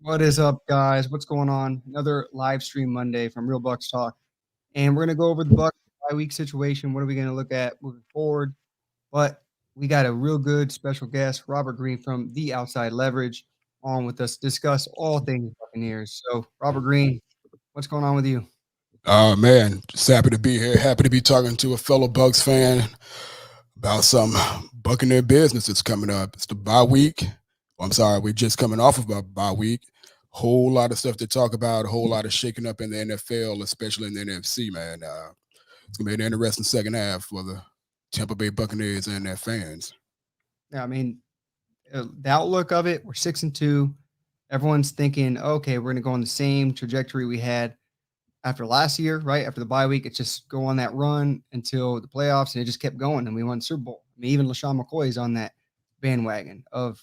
What is up, guys? What's going on? Another live stream Monday from Real Bucks Talk, and we're gonna go over the Bucks bye-week situation. What are we gonna look at moving forward? But we got a real good special guest, Robert Green from The Outside Leverage, on with us to discuss all things Buccaneers. So, Robert Green, what's going on with you? Oh man, just happy to be here. Happy to be talking to a fellow Bucks fan about some Buccaneer business that's coming up. It's the bye week. Well, I'm sorry, we're just coming off of a bye week. Whole lot of stuff to talk about. A whole lot of shaking up in the NFL, especially in the NFC. Man, it's gonna be an interesting second half for the Tampa Bay Buccaneers and their fans. Yeah, I mean, the outlook of it, we're 6-2. Everyone's thinking, okay, we're gonna go on the same trajectory we had after last year, right? After the bye week, it's just go on that run until the playoffs, and it just kept going, and we won the Super Bowl. I mean, even LaShawn McCoy is on that bandwagon of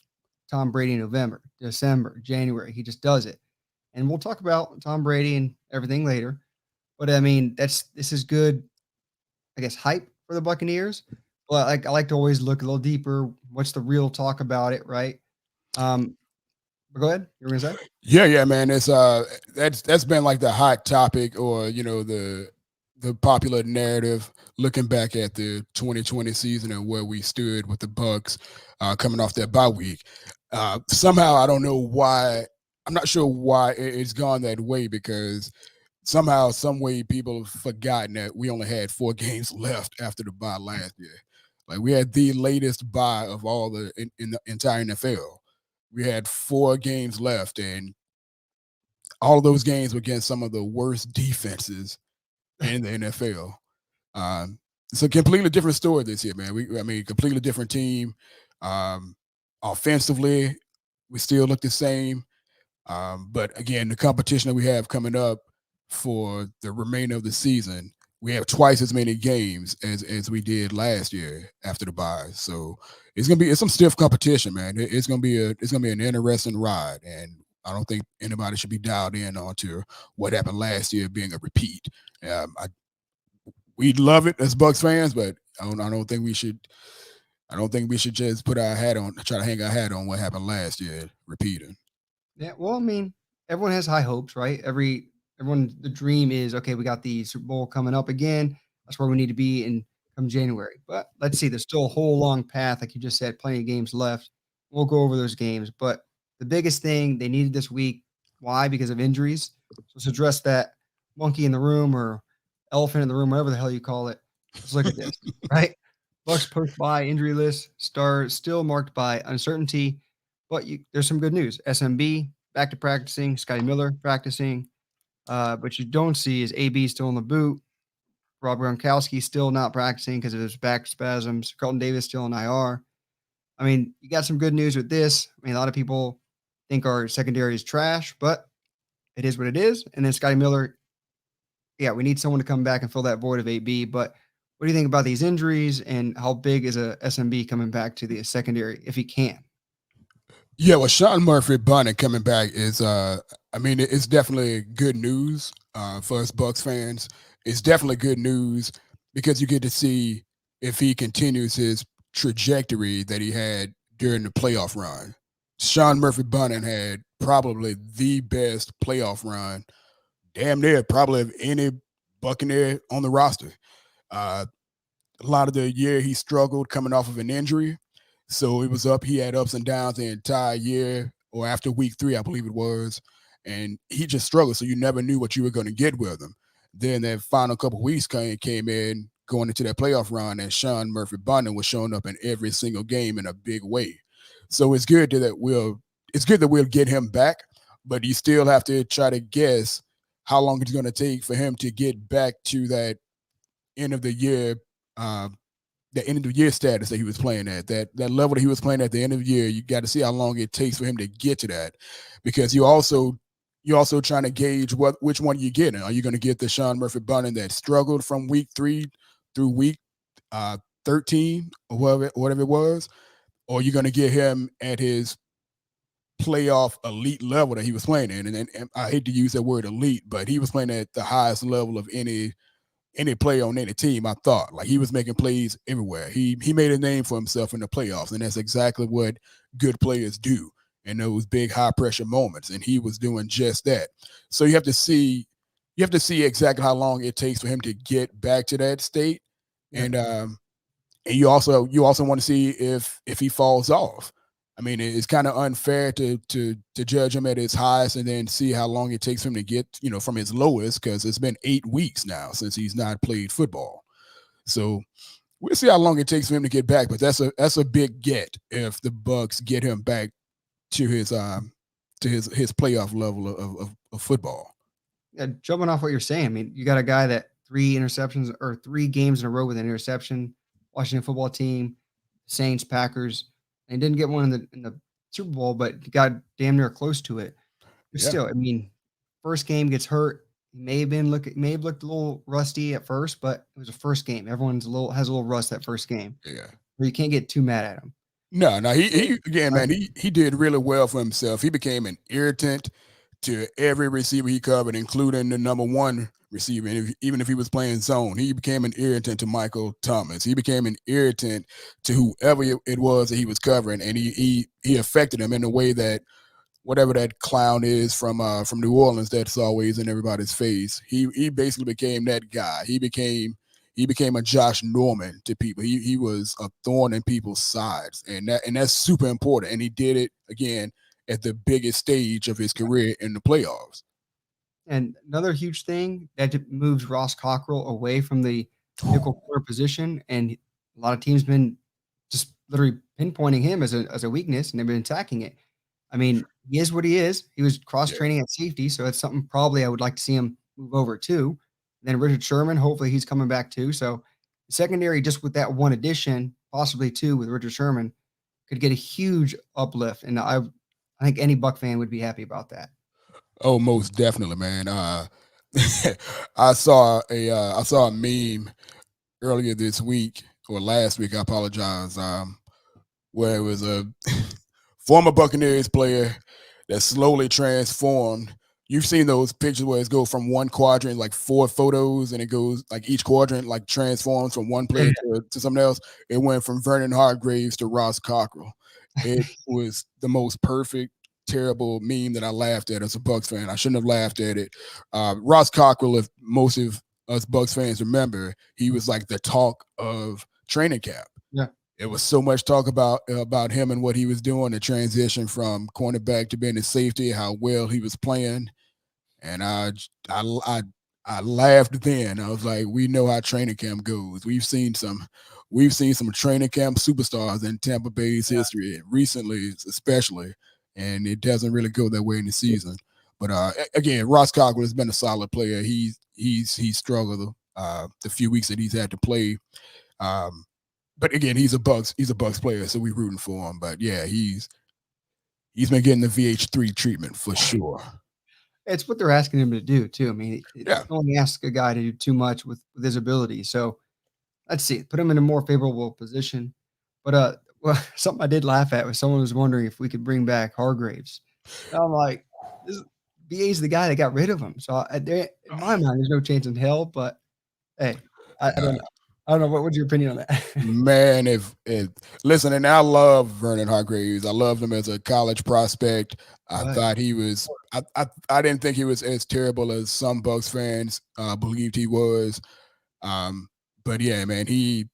Tom Brady in November, December, January. He just does it. And we'll talk about Tom Brady and everything later. But I mean, this is good, I guess, hype for the Buccaneers. But I like to always look a little deeper. What's the real talk about it, right? But go ahead. You were gonna say? Yeah, man. It's that's been like the hot topic, or the popular narrative. Looking back at the 2020 season and where we stood with the Bucks coming off that bye week, somehow I don't know why. I'm not sure why it's gone that way, because somehow, some way, people have forgotten that we only had 4 games left after the bye last year. Like, we had the latest bye of all in the entire NFL. We had 4 games left, and all of those games were against some of the worst defenses in the NFL. It's a completely different story this year, man. I mean, completely different team. Um, Offensively, we still look the same. But again, the competition that we have coming up for the remainder of the season, we have twice as many games as we did last year after the bye. So it's some stiff competition, man. It's gonna be an interesting ride, and I don't think anybody should be dialed in onto what happened last year being a repeat. I We'd love it as Bucks fans, but I don't think we should. I don't think we should just put our hat on, try to hang our hat on what happened last year, repeating. Yeah, well, I mean, everyone has high hopes, right? Everyone, the dream is okay. We got the Super Bowl coming up again. That's where we need to be in come January. But let's see, there's still a whole long path, like you just said, plenty of games left. We'll go over those games. But the biggest thing they needed this week, why? Because of injuries. So let's address that monkey in the room or elephant in the room, whatever the hell you call it. Let's look at this, right? Bucks post by injury list still marked by uncertainty, but there's some good news. SMB back to practicing. Scotty Miller practicing. But you don't see is AB still in the boot. Rob Gronkowski still not practicing because of his back spasms. Carlton Davis still in IR. I mean, you got some good news with this. I mean, a lot of people think our secondary is trash, but it is what it is. And then Scotty Miller, yeah, we need someone to come back and fill that void of AB. But what do you think about these injuries and how big is a SMB coming back to the secondary if he can? Yeah, well, Sean Murphy Bunting coming back is, I mean, it's definitely good news for us Bucks fans. It's definitely good news because you get to see if he continues his trajectory that he had during the playoff run. Sean Murphy Bunting had probably the best playoff run, damn near probably of any Buccaneer on the roster. Uh, a lot of the year he struggled coming off of an injury. So it was up. He had ups and downs the entire year, or after week 3, I believe it was, and he just struggled. So you never knew what you were going to get with him. Then that final couple of weeks came in going into that playoff run, and Sean Murphy Bunting was showing up in every single game in a big way. So it's good that we'll get him back, but you still have to try to guess how long it's going to take for him to get back to that end of the year uh, the end of the year status that he was playing at, that level that he was playing at the end of the year. You got to see how long it takes for him to get to that, because you're also trying to gauge which one you getting. Are you going to get the Sean Murphy Bunting that struggled from week 3 through week 13 or whatever it was, or are you going to get him at his playoff elite level that he was playing in? And I hate to use that word elite, but he was playing at the highest level of any player on any team. I thought, like, he was making plays everywhere. He made a name for himself in the playoffs, and that's exactly what good players do. in those big high pressure moments, and he was doing just that. So you have to see exactly how long it takes for him to get back to that state, Yeah. and you also want to see if he falls off. I mean, it's kind of unfair to judge him at his highest and then see how long it takes him to get from his lowest, because it's been 8 weeks now since he's not played football. So we'll see how long it takes for him to get back. But that's a big get if the Bucs get him back to his playoff level of football. Yeah, jumping off what you're saying, I mean, you got a guy that 3 interceptions or 3 games in a row with an interception, Washington football team, Saints, Packers, and didn't get one in the Super Bowl, but got damn near close to it. But Yeah, still, I mean, first game gets hurt. He may have looked a little rusty at first, but it was a first game. Everyone's has a little rust that first game. yeah. Where you can't get too mad at him. No, Yeah, he again, man, he did really well for himself. He became an irritant to every receiver he covered, including the number one receiver. And even if he was playing zone, he became an irritant to Michael Thomas. He became an irritant to whoever it was that he was covering, and he affected him in a way that whatever that clown is from New Orleans that's always in everybody's face. He basically became that guy. He became a Josh Norman to people. He was a thorn in people's sides, and that's super important. And he did it again at the biggest stage of his career in the playoffs. and another huge thing that moves Ross Cockrell away from the nickel corner position, and a lot of teams been just literally pinpointing him as a weakness, and they've been attacking it. I mean, he is what he is. He was cross Yeah. training at safety, so that's something probably I would like to see him move over to. Then Richard Sherman, hopefully he's coming back too. So secondary, just with that one addition, possibly two with Richard Sherman, could get a huge uplift, and I think any Buck fan would be happy about that. Oh, most definitely, man. I saw a meme earlier this week or last week. I apologize. Where it was a former Buccaneers player that slowly transformed. You've seen those pictures where it goes from one quadrant, like 4 photos, and it goes like each quadrant like transforms from one player to something else. It went from Vernon Hargreaves to Ross Cockrell. It was the most perfect, terrible meme that I laughed at as a Bucs fan. I shouldn't have laughed at it. Ross Cockrell, if most of us Bucs fans remember, he was like the talk of training camp. Yeah. It was so much talk about him and what he was doing, the transition from cornerback to being a safety, how well he was playing, and I laughed then. I was like, we know how training camp goes. We've seen some training camp superstars in Tampa Bay's history recently, especially, and it doesn't really go that way in the season. But again, Ross Cockrell has been a solid player. He's struggled the few weeks that he's had to play. But again, he's a Bucs player, so we're rooting for him. But yeah, he's been getting the VH3 treatment for sure. It's what they're asking him to do too. I mean, Yeah. don't ask a guy to do too much with his ability. So let's see, put him in a more favorable position. But well, something I did laugh at was someone was wondering if we could bring back Hargraves. And I'm like, this BA's the guy that got rid of him. So in my mind, there's no chance in hell. But hey, I don't know. I don't know. What's your opinion on that? Man, if listen, and I love Vernon Hargreaves. I loved him as a college prospect. I Right. thought he was. I didn't think he was as terrible as some Bucs fans believed he was. But yeah, man, he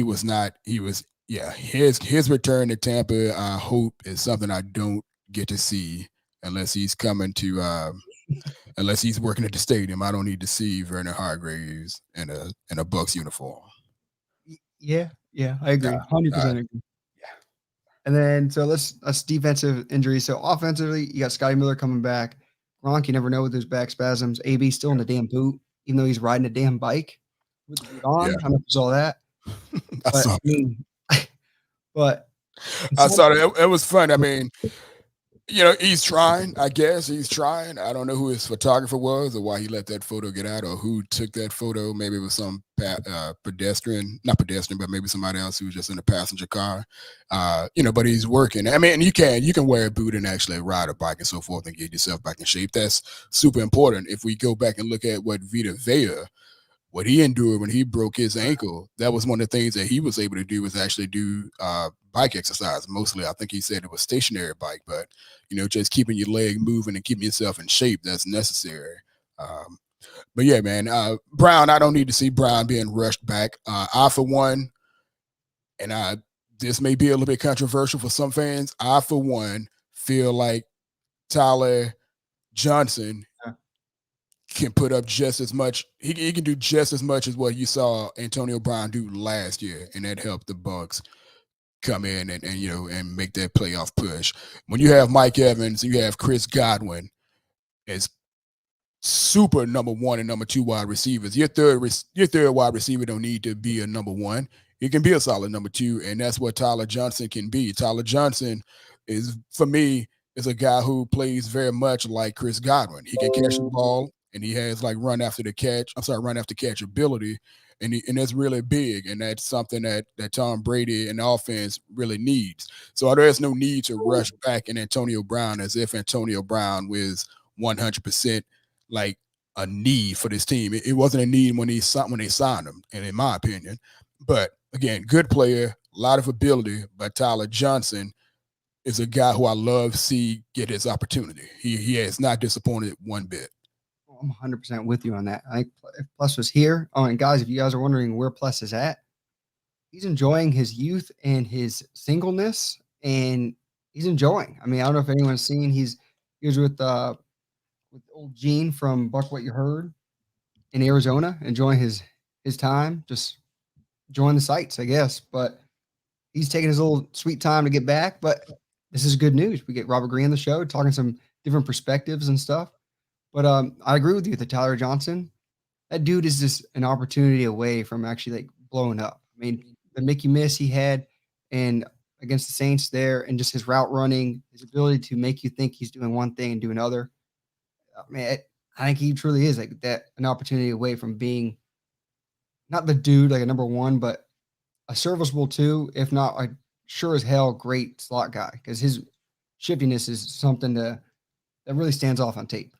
was not. He was. Yeah, his return to Tampa, I hope, is something I don't get to see unless he's coming to. Unless he's working at the stadium, I don't need to see Vernon Hargreaves in a Bucs uniform. Yeah, yeah, I Yeah, agree. uh, 100% agree. And then so let's defensive injuries. So offensively, you got Scotty Miller coming back. Gronk, you never know with his back spasms. AB still in the damn boot, even though he's riding a damn bike with the boot on. yeah. I don't know if you saw that. I But saw I mean, but I besides saw that. It was fun. I mean, he's trying. I guess he's trying. I don't know who his photographer was or why he let that photo get out or who took that photo. Maybe it was some pedestrian, not pedestrian, but maybe somebody else who was just in the passenger car. But he's working. I mean, you can wear a boot and actually ride a bike and so forth and get yourself back in shape. That's super important. If we go back and look at what Vita Vea what he endured when he broke his ankle, that was one of the things that he was able to do was actually do bike exercise. Mostly, I think he said it was stationary bike, but just keeping your leg moving and keeping yourself in shape, that's necessary. Um, but yeah, man, Brown, I don't need to see Brown being rushed back. I, for one, and this may be a little bit controversial for some fans. I, for one, feel like Tyler Johnson Yeah. can put up just as much. He can do just as much as what you saw Antonio Brown do last year, and that helped the Bucs come in and make that playoff push. When you have Mike Evans, you have Chris Godwin as super number one and number two wide receivers. Your third wide receiver don't need to be a number one. He can be a solid number two, and that's what Tyler Johnson can be. Tyler Johnson is, for me, is a guy who plays very much like Chris Godwin. He can catch the ball, and he has like run after catch ability, and that's really big, and that's something that Tom Brady and the offense really needs. So there's no need to rush back in Antonio Brown as if Antonio Brown was 100% like a need for this team. It wasn't a need when they signed him, and in my opinion. But again, good player, a lot of ability. But Tyler Johnson is a guy who I love to see get his opportunity. He has not disappointed one bit. I'm 100% with you on that. I think if Plus was here, and guys, if you guys are wondering where Plus is at, he's enjoying his youth and his singleness, and he's enjoying. I mean, I don't know if anyone's seen. He was with old Gene from Buck What You Heard in Arizona, enjoying his time, just enjoying the sights, I guess. But he's taking his little sweet time to get back. But this is good news. We get Robert Green on the show, talking some different perspectives and stuff. But I agree with you that Tyler Johnson, that dude is just an opportunity away from actually like blowing up. I mean, the Mickey miss he had and against the Saints there, and just his route running, his ability to make you think he's doing one thing and do another. Man, I think he truly is like that, an opportunity away from being not the dude like a number one, but a serviceable two, if not a sure as hell great slot guy, because his shiftiness is something that really stands off on tape.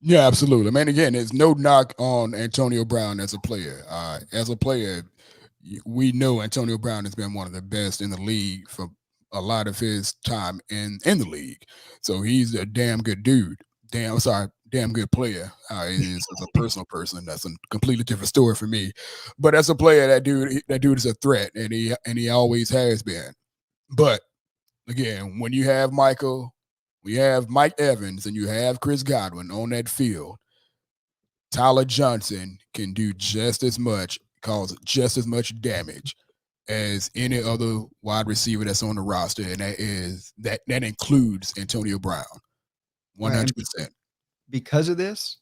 Yeah, absolutely, man. Again, there's no knock on Antonio Brown as a player. We know Antonio Brown has been one of the best in the league for a lot of his time in the league. So he's a damn good dude. Damn good player. Is as a personal person, that's a completely different story for me. But as a player, that dude is a threat, and he always has been. But again, when you have Mike Evans and you have Chris Godwin on that field, Tyler Johnson can do just as much, cause just as much damage as any other wide receiver that's on the roster, and that includes Antonio Brown, 100%. Because of this,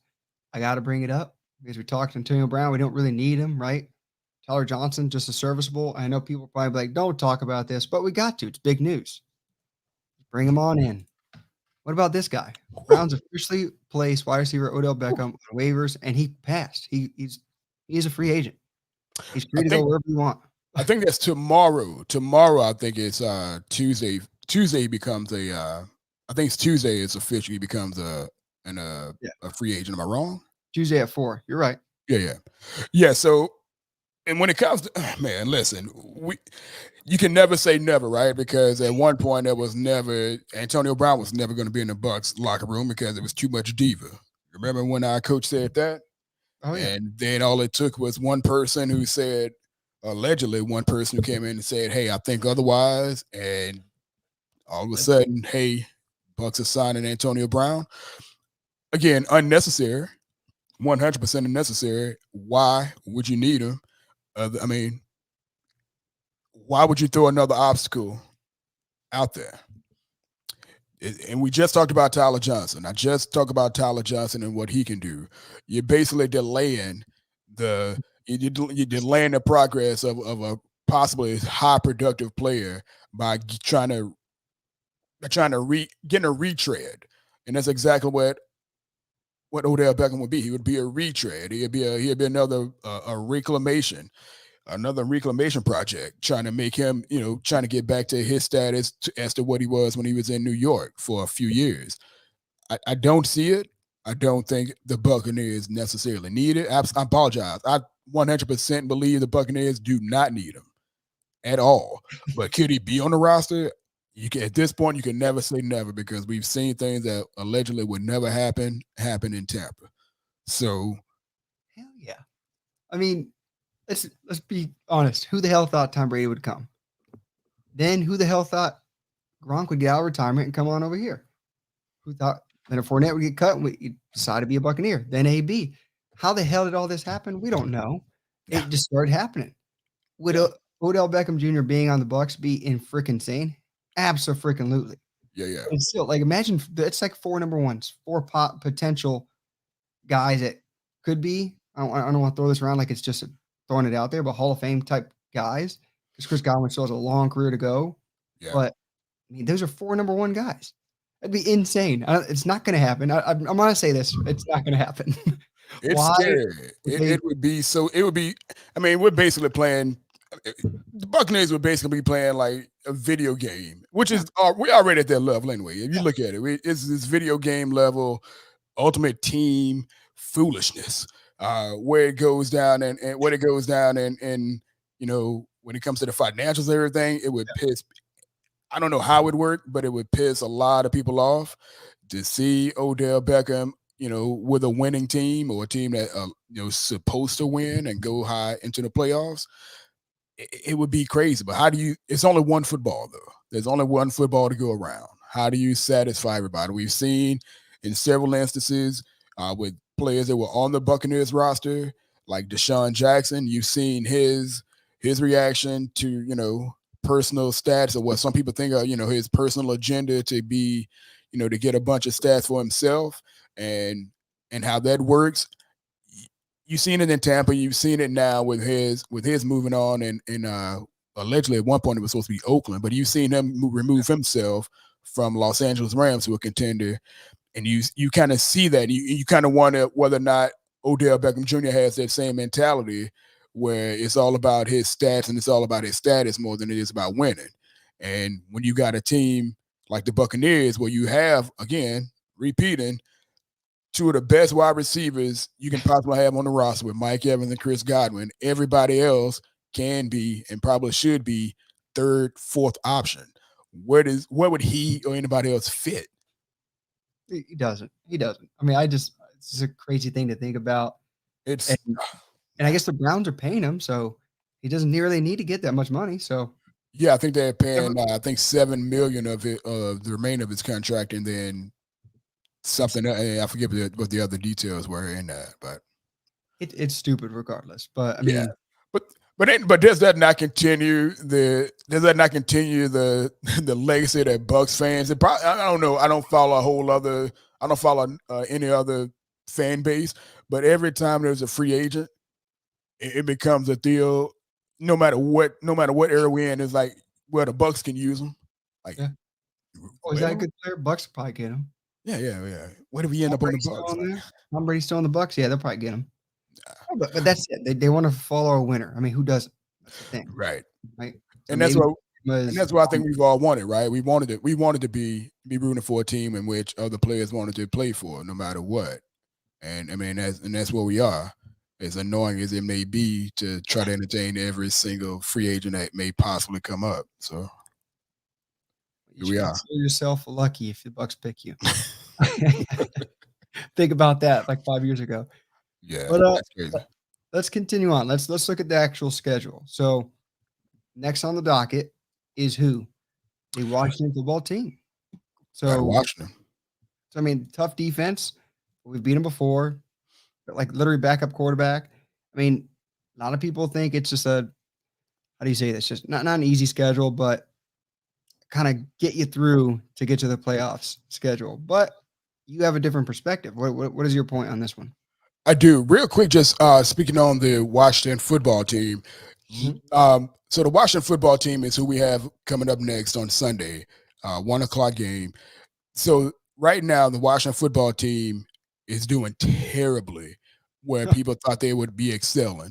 I got to bring it up because we talked Antonio Brown. We don't really need him, right? Tyler Johnson, just a serviceable. I know people probably like, don't talk about this, but we got to. It's big news. Bring him on in. What about this guy? Browns officially placed wide receiver Odell Beckham on waivers, and he passed. He's a free agent. He's free to go wherever you want. I think that's tomorrow. Tomorrow, I think it's Tuesday. Tuesday becomes I think it's Tuesday. It's officially becomes a free agent. Am I wrong? Tuesday at 4. You're right. Yeah. So, and when it comes to man, listen, you can never say never, right? Because at one point there was never Antonio Brown was never going to be in the Bucs locker room because it was too much diva. Remember when our coach said that? Oh yeah. And then all it took was one person who said, allegedly, one person who came in and said, "Hey, I think otherwise," and all of a sudden, hey, Bucs are signing Antonio Brown. Again, unnecessary, 100% unnecessary. Why would you need him? I mean, why would you throw another obstacle out there? And we just talked about Tyler Johnson. I just talked about Tyler Johnson and what he can do. You're basically delaying you're delaying the progress of a possibly high productive player by getting a retread, and that's exactly what Odell Beckham would be. He would be a retread. He'd be another reclamation. Another reclamation project, trying to make him, trying to get back to his status as to what he was when he was in New York for a few years. I don't see it. I don't think the Buccaneers necessarily need it. I apologize. I 100% believe the Buccaneers do not need him at all. But could he be on the roster? You can, at this point, you can never say never because we've seen things that allegedly would never happen in Tampa. So Hell yeah. I mean, let's be honest. Who the hell thought Tom Brady would come? Then who the hell thought Gronk would get out of retirement and come on over here? Who thought Leonard Fournette would get cut and we decide to be a Buccaneer? Then AB. How the hell did all this happen? We don't know. yeah, It just started happening. Would yeah, Odell Beckham Jr. being on the Bucs be in freaking insane? Absolutely. yeah. And still, like, imagine it's like four number ones, four potential guys that could be. I don't want to throw this around like it's just throwing it out there, but Hall of Fame type guys. Because Chris Godwin still has a long career to go. Yeah. But I mean, those are four number one guys. That'd be insane. It's not going to happen. I'm going to say this: it's not going to happen. It's Why? scary. It would be so. It would be. I mean, we're basically playing. The Buccaneers would basically be playing like a video game, which is we're already at that level anyway. If you look at it, it's this video game level, ultimate team foolishness, where it goes down and when it goes down and when it comes to the financials and everything, it would piss. I don't know how it would work, but it would piss a lot of people off to see Odell Beckham, with a winning team or a team that supposed to win and go high into the playoffs. It would be crazy. But how do you? It's only one football though. There's only one football to go around. How do you satisfy everybody? We've seen in several instances with players that were on the Buccaneers roster, like Deshaun Jackson. You've seen his reaction to personal stats or what some people think of his personal agenda to be to get a bunch of stats for himself and how that works. You've seen it in Tampa. You've seen it now with his moving on and allegedly at one point it was supposed to be Oakland, but you've seen him remove himself from Los Angeles Rams to a contender, and you kind of see that. You kind of wonder whether or not Odell Beckham Jr. has that same mentality where it's all about his stats and it's all about his status more than it is about winning. And when you got a team like the Buccaneers where you have, again, repeating, two of the best wide receivers you can possibly have on the roster with Mike Evans and Chris Godwin, everybody else can be and probably should be third, fourth option. Where would he or anybody else fit? He doesn't. I mean, it's just a crazy thing to think about. It's and I guess the Browns are paying him, so he doesn't nearly need to get that much money. So yeah, I think they're paying I think $7 million of it, the remainder of his contract, and then something. I forget what the other details were in that, but it's stupid regardless. But I mean, but does that not continue the the legacy that Bucs fans? I don't know. I don't follow any other fan base, but every time there's a free agent, it becomes a deal. No matter what era we're in, it's like, well, the Bucs can use them. Like, yeah. Is that a good player? Bucs probably get him. Yeah. What if he end up on the Bucs? Tom Brady's still on the Bucs. Yeah, they'll probably get him. But that's it. They want to follow a winner. I mean, who doesn't? That's the thing. Right. So and that's what I think we've all wanted, right? We wanted to be rooting for a team in which other players wanted to play for, no matter what. And I mean, that's where we are. As annoying as it may be to try to entertain every single free agent that may possibly come up. So here we are. Consider yourself lucky if the Bucs pick you. Think about that, like 5 years ago. Yeah, but that's crazy. Let's continue on. Let's look at the actual schedule. So next on the docket is who? The Washington football team. So Washington. So I mean, tough defense. We've beat them before. But like literally backup quarterback. I mean, a lot of people think it's just how do you say this? Just not an easy schedule, but kind of get you through to get to the playoffs schedule. But you have a different perspective. What is your point on this one? I do. Real quick, just speaking on the Washington football team. Mm-hmm. So the Washington football team is who we have coming up next on Sunday, 1:00 game. So right now, the Washington football team is doing terribly where people thought they would be excelling.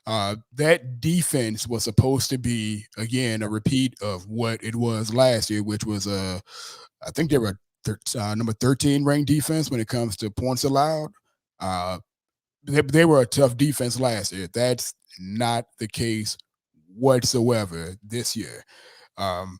That defense was supposed to be, again, a repeat of what it was last year, which was I think they were number 13 ranked defense when it comes to points allowed. They were a tough defense last year. That's not the case whatsoever this year. Um,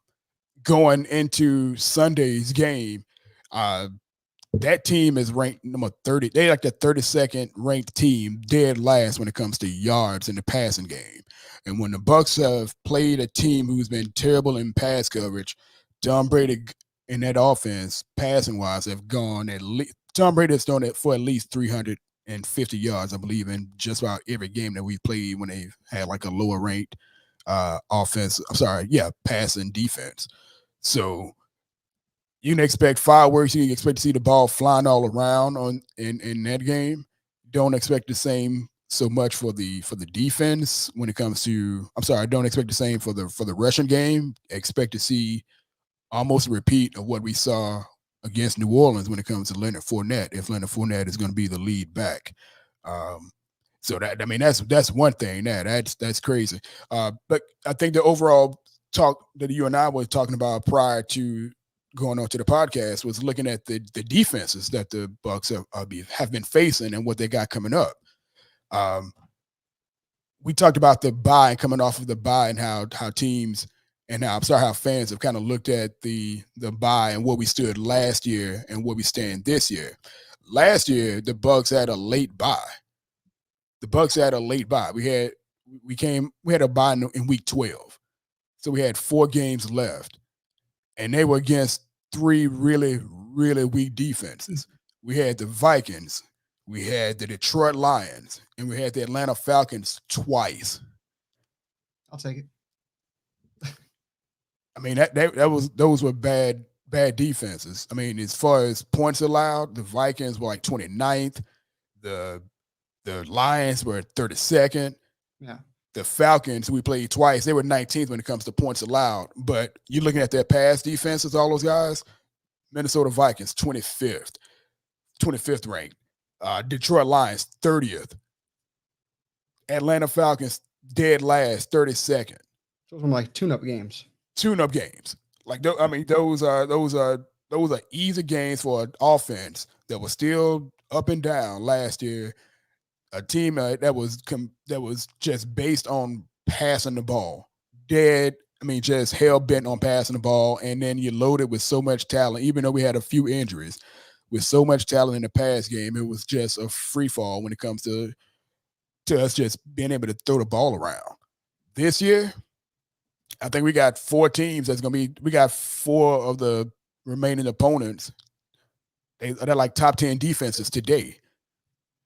Going into Sunday's game, that team is ranked number 30. They're like the 32nd ranked team, dead last when it comes to yards in the passing game. And when the Bucs have played a team who's been terrible in pass coverage, Tom Brady and that offense, passing wise, have gone at least. Tom Brady has done it for at least 350 yards, I believe, in just about every game that we've played when they've had like a lower ranked offense. I'm sorry, passing defense. So you can expect fireworks. You can expect to see the ball flying all around in that game. Don't expect the same so much for the defense when it comes to. I'm sorry, I don't expect the same for the Russian game. Expect to see almost a repeat of what we saw against New Orleans when it comes to Leonard Fournette. If Leonard Fournette is going to be the lead back. So that's one thing. That's crazy. But I think the overall talk that you and I were talking about prior to going on to the podcast was looking at the defenses that the Bucs have been facing and what they got coming up. We talked about the bye and coming off of the bye and how teams and how fans have kind of looked at the bye and where we stood last year and where we stand this year. Last year, the Bucs had a late bye. We had a bye in week 12. So we had 4 games left. And they were against 3 really, really weak defenses. We had the Vikings, we had the Detroit Lions, and we had the Atlanta Falcons twice. I'll take it. I mean, those were bad defenses. I mean, as far as points allowed, the Vikings were like 29th. The Lions were 32nd. Yeah. The Falcons, we played twice, they were 19th when it comes to points allowed. But you're looking at their pass defenses, all those guys. Minnesota Vikings, 25th ranked. Detroit Lions, 30th. Atlanta Falcons, dead last, 32nd. Those were like tune-up games. Like, those are easy games for an offense that was still up and down last year. A team that was just based on passing the ball, just hell bent on passing the ball, and then you loaded with so much talent. Even though we had a few injuries, with so much talent in the pass game, it was just a free fall when it comes to us just being able to throw the ball around. This year, I think we got 4 teams that's going to be. We got 4 of the remaining opponents. They're like top 10 defenses today.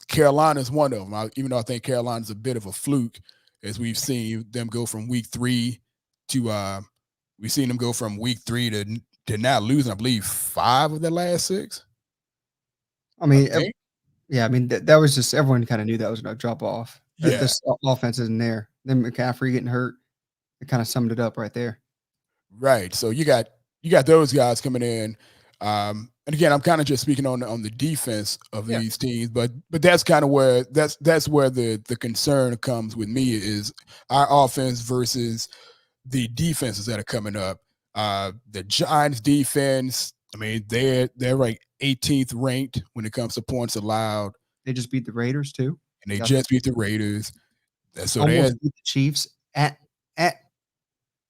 Carolina's one of them, even though I think Carolina's a bit of a fluke, as we've seen them go from week 3 to we've seen them go from week 3 to now losing, I believe, 5 of their last 6. I mean, that was just everyone kind of knew that was going to drop off. Yeah. This offense isn't there. Then McCaffrey getting hurt, it kind of summed it up right there. Right. So you got those guys coming in. And again, I'm kind of just speaking on the defense of these teams, but that's kind of where that's where the concern comes with me is our offense versus the defenses that are coming up. The Giants defense, I mean, they're like 18th ranked when it comes to points allowed. They just beat the Raiders too. And they just beat the Raiders. So almost beat the Chiefs at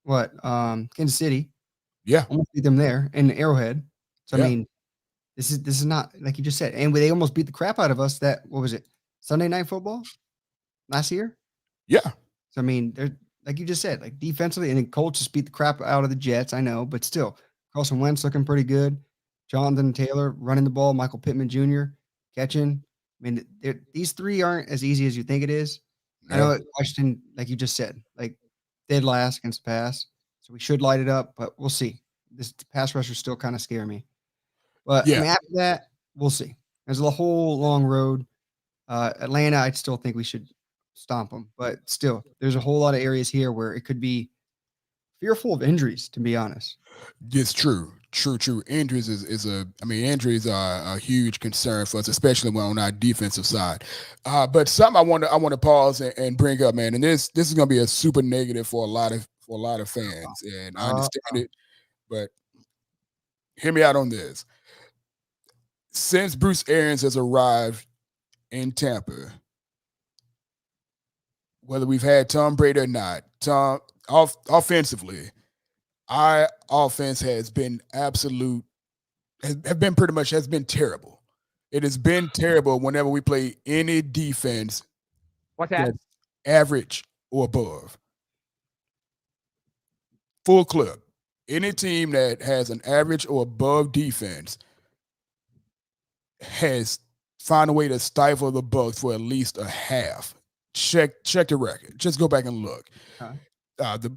what? Kansas City. Yeah. Almost beat them there in Arrowhead. So I mean, this is not like you just said. And they almost beat the crap out of us what was it? Sunday Night Football last year? Yeah. So I mean, they're like you just said, like defensively, and then Colts just beat the crap out of the Jets, I know, but still, Carson Wentz looking pretty good. Jonathan Taylor running the ball, Michael Pittman Jr. catching. I mean, these 3 aren't as easy as you think it is. No. I know Washington, like you just said, like dead last against the pass, so we should light it up, but we'll see. This pass rushers still kind of scare me. But I mean, after that, we'll see. There's a whole long road. Atlanta, I still think we should stomp them, but still, there's a whole lot of areas here where it could be fearful of injuries, to be honest. It's true. Injuries injuries are a huge concern for us, especially on our defensive side. But something I want to pause and bring up, man, and this is going to be a super negative for a lot of fans, and I understand it, but hear me out on this. since Bruce Arians has arrived in Tampa, whether we've had Tom Brady or not, offensively, our offense has been have been pretty much has been terrible. It has been terrible whenever we play any defense What's that? that's average or above. Full clip. Any team that has an average or above defense has found a way to stifle the Bucs for at least a half. Check the record. Just go back and look. Okay.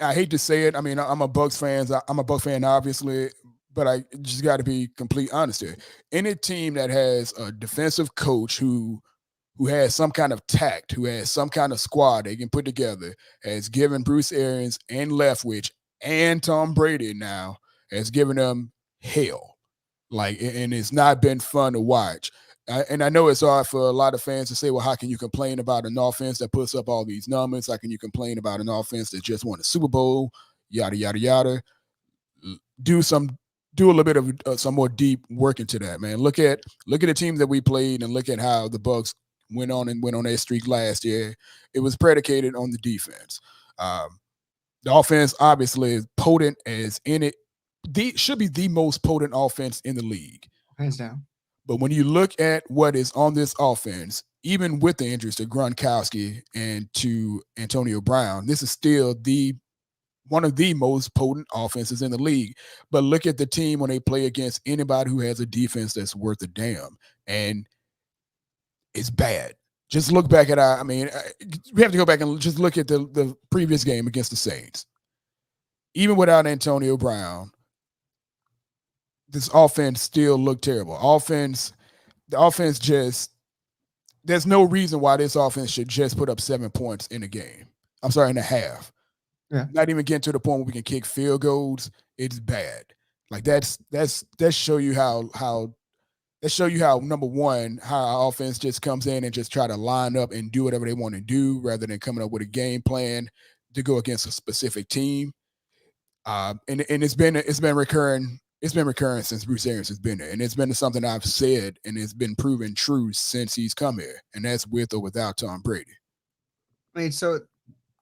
I hate to say it. I mean, I'm a Bucs fan. I'm a Bucs fan, obviously, but I just got to be complete honest here. Any team that has a defensive coach who has some kind of tact, who has some kind of squad they can put together, has given Bruce Arians and Leftwich and Tom Brady now has given them hell. Like, and it's not been fun to watch. And I know it's hard for a lot of fans to say, well, how can you complain about an offense that puts up all these numbers? How can you complain about an offense that just won a Super Bowl? Yada, yada, yada. Do a little bit of some more deep work into that, man. Look at the team that we played and look at how the Bucs went on their streak last year. It was predicated on the defense. The offense obviously is potent as in it. Should be the most potent offense in the league. Hands down. But when you look at what is on this offense, even with the injuries to Gronkowski and to Antonio Brown, this is still one of the most potent offenses in the league. But look at the team when they play against anybody who has a defense that's worth a damn. And it's bad. Just look back at we have to go back and just look at the previous game against the Saints. Even without Antonio Brown, this offense still looked terrible. The offense just, there's no reason why this offense should just put up 7 points in a game. I'm sorry, in a half. Yeah. Not even getting to the point where we can kick field goals. It's bad. Like that show you how number one, how our offense just comes in and just try to line up and do whatever they want to do rather than coming up with a game plan to go against a specific team. And it's been recurring. It's been recurring since Bruce Arians has been there. And it's been something I've said, and it's been proven true since he's come here. And that's with or without Tom Brady. I mean, so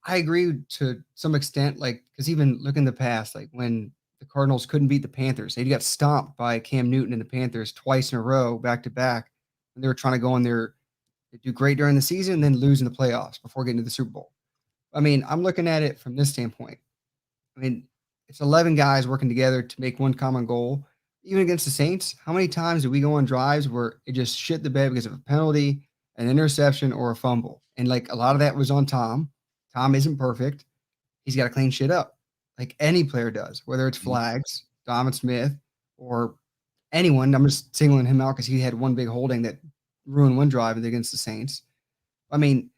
I agree to some extent, like, because even look in the past, like when the Cardinals couldn't beat the Panthers, they got stomped by Cam Newton and the Panthers twice in a row, back to back. And they were trying to go in there, they do great during the season, and then lose in the playoffs before getting to the Super Bowl. I mean, I'm looking at it from this standpoint. I mean, it's 11 guys working together to make one common goal. Even against the Saints, how many times do we go on drives where it just shit the bed because of a penalty, an interception, or a fumble? And like a lot of that was on Tom. Tom isn't perfect. He's got to clean shit up like any player does, whether it's flags, Donovan Smith, or anyone. I'm just singling him out because he had one big holding that ruined one drive against the Saints. I mean,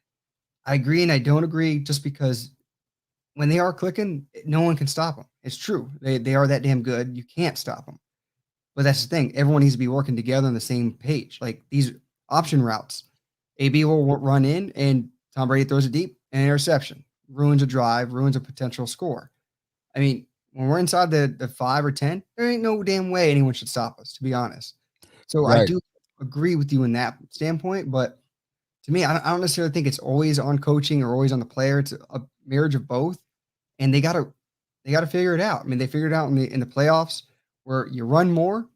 I agree and I don't agree just because when they are clicking, no one can stop them. It's true. They are that damn good. You can't stop them. But that's the thing. Everyone needs to be working together on the same page. Like these option routes, AB will run in and Tom Brady throws it deep, an interception, ruins a drive, ruins a potential score. I mean, when we're inside the 5 or 10, there ain't no damn way anyone should stop us, to be honest. So right. I do agree with you in that standpoint, but to me, I don't necessarily think it's always on coaching or always on the player. It's a marriage of both, and they gotta figure it out. I mean, they figured it out in the playoffs where you run more,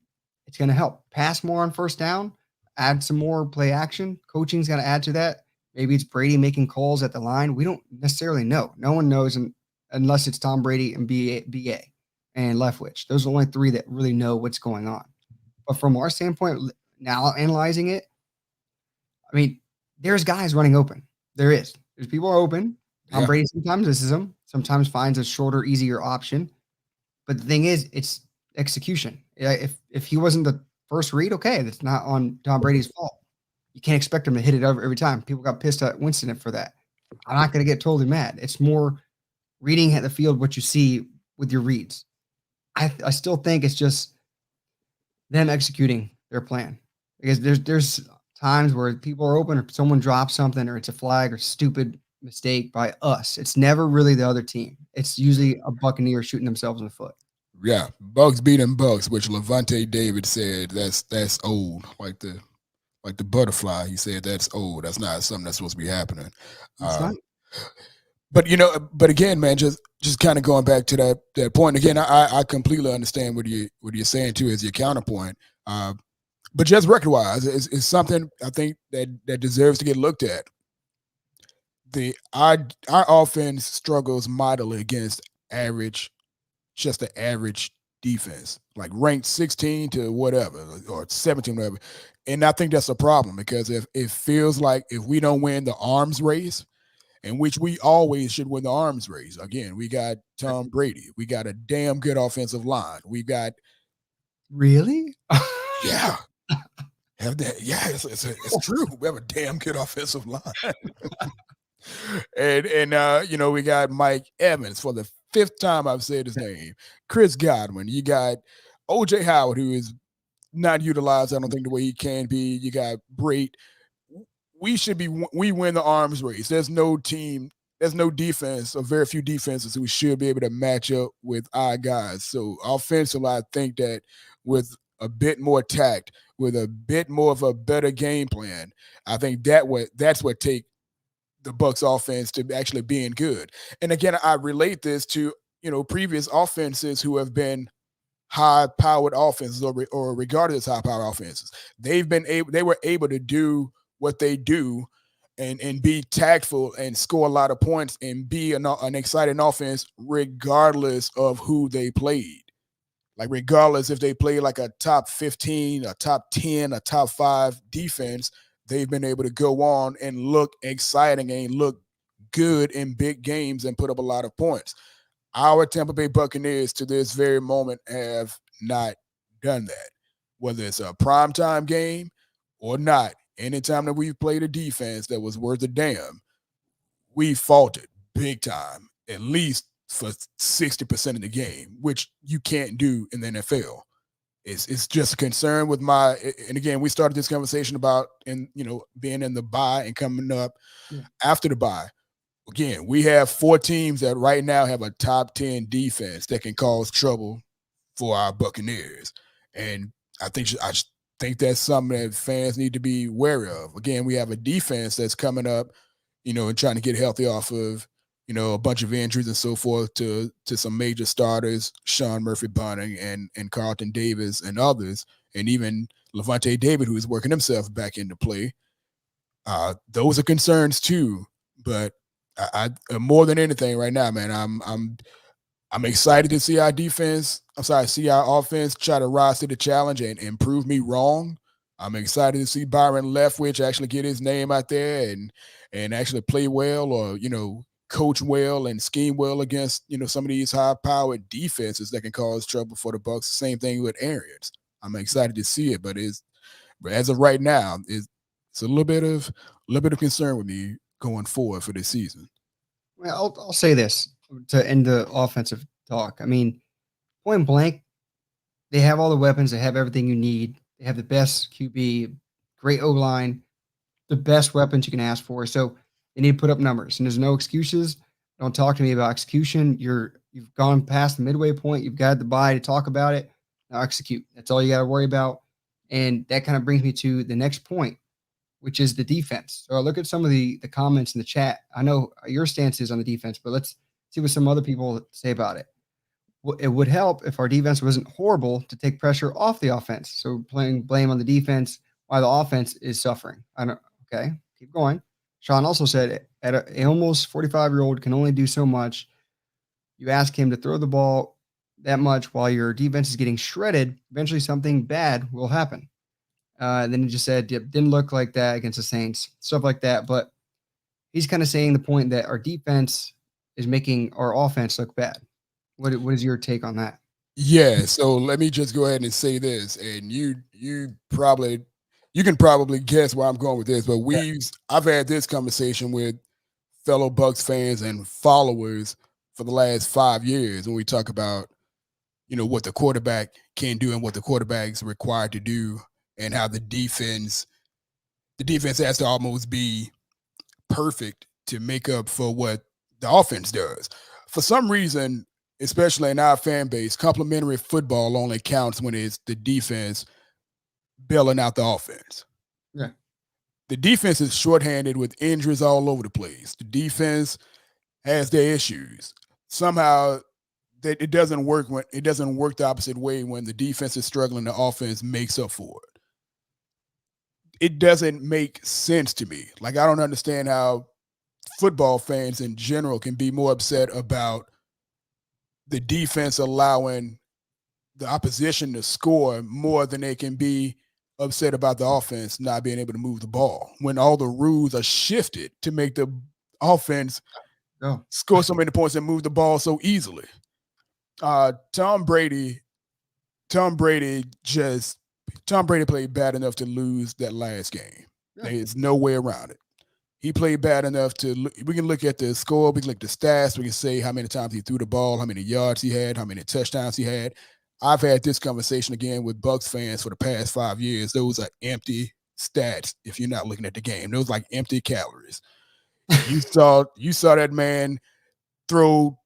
it's gonna help. Pass more on first down, add some more play action. Coaching's got to add to that. Maybe it's Brady making calls at the line. We don't necessarily know. No one knows unless it's Tom Brady and BA and Leftwich. Those are the only three that really know what's going on. But from our standpoint, now analyzing it, I mean, there's guys running open. There's people open. Tom Brady sometimes misses them. Sometimes finds a shorter, easier option. But the thing is, it's execution. If he wasn't the first read, okay, that's not on Tom Brady's fault. You can't expect him to hit it every time. People got pissed at Winston for that. I'm not going to get totally mad. It's more reading at the field what you see with your reads. I still think it's just them executing their plan. Because there's times where people are open or someone drops something or it's a flag or stupid mistake by us. It's never really the other team. It's usually a Buccaneer shooting themselves in the foot. Yeah, Bucks beating Bucks, which Levante David said that's old, like the butterfly. He said that's old. That's not something that's supposed to be happening. It's not. But but again, man, just kind of going back to that point again. I completely understand what you're saying too as your counterpoint. But just record wise, is something I think that deserves to get looked at. Our offense struggles mightily against average, just the average defense, like ranked 16 to whatever or 17, whatever. And I think that's a problem because if it feels like if we don't win the arms race, in which we always should win the arms race. Again, we got Tom Brady. We got a damn good offensive line. We got Really? yeah, have that. Yeah, it's true. We have a damn good offensive line. and we got Mike Evans for the fifth time I've said his name. Chris Godwin. You got OJ Howard, who is not utilized, I don't think, the way he can be. You got Brate. We win the arms race. There's no defense, or very few defenses who should be able to match up with our guys. So offensively, I think that with a bit more tact, with a bit more of a better game plan, I think that's what take the Bucs offense to actually being good. And again, I relate this to previous offenses who have been high-powered offenses or regarded as high-powered offenses. They were able to do what they do and be tactful and score a lot of points and be an exciting offense regardless of who they played. Like regardless if they play like a top 15, a top 10, a top 5 defense, they've been able to go on and look exciting and look good in big games and put up a lot of points. Our Tampa Bay Buccaneers to this very moment have not done that. Whether it's a primetime game or not, anytime that we've played a defense that was worth a damn, we faltered big time, at least for 60% of the game, which you can't do in the NFL. It's just a concern with and again, we started this conversation about being in the bye and coming up after the bye. Again, we have 4 teams that right now have a top 10 defense that can cause trouble for our Buccaneers. And I think that's something that fans need to be wary of. Again, we have a defense that's coming up, and trying to get healthy off of, a bunch of injuries and so forth to some major starters, Sean Murphy-Bunting and Carlton Davis and others, and even Levante David, who is working himself back into play. Those are concerns too. But I more than anything right now, man, I'm excited to see our see our offense try to rise to the challenge and prove me wrong. I'm excited to see Byron Leftwich actually get his name out there and actually play well or, coach well and scheme well against, some of these high-powered defenses that can cause trouble for the Bucs. Same thing with Arians. I'm excited to see it, but as of right now, it's a little bit of concern with me going forward for this season. Well, I'll say this to end the offensive talk. I mean, point blank, they have all the weapons. They have everything you need. They have the best QB, great O-line, the best weapons you can ask for. So they need to put up numbers, and there's no excuses. Don't talk to me about execution. You've gone past the midway point. You've got the bye to talk about it. Now execute. That's all you got to worry about. And that kind of brings me to the next point, which is the defense. So I look at some of the comments in the chat. I know your stance is on the defense, but let's see what some other people say about it. It would help if our defense wasn't horrible to take pressure off the offense. So playing blame on the defense while the offense is suffering. Okay, keep going. Sean also said an almost 45-year-old can only do so much. You ask him to throw the ball that much while your defense is getting shredded. Eventually something bad will happen. Then he just said, didn't look like that against the Saints, stuff like that. But he's kind of saying the point that our defense is making our offense look bad. What is your take on that? Yeah, so let me just go ahead and say this, and you can probably guess where I'm going with this, but I've had this conversation with fellow Bucs fans and followers for the last 5 years when we talk about, what the quarterback can do and what the quarterback's required to do and how the defense has to almost be perfect to make up for what the offense does. For some reason, especially in our fan base, complimentary football only counts when it's the defense bailing out the offense. Yeah. The defense is shorthanded with injuries all over the place. The defense has their issues. Somehow it doesn't work when it doesn't work the opposite way when the defense is struggling, the offense makes up for it. It doesn't make sense to me. Like, I don't understand how football fans in general can be more upset about the defense allowing the opposition to score more than they can be upset about the offense not being able to move the ball when all the rules are shifted to make the offense score so many points and move the ball so easily. Tom Brady played bad enough to lose that last game. Yeah. There's no way around it. He played bad enough to. We can look at the score. We can look at the stats. We can say how many times he threw the ball, how many yards he had, how many touchdowns he had. I've had this conversation again with Bucs fans for the past 5 years. Those are empty stats if you're not looking at the game. Those like empty calories. You saw that man throw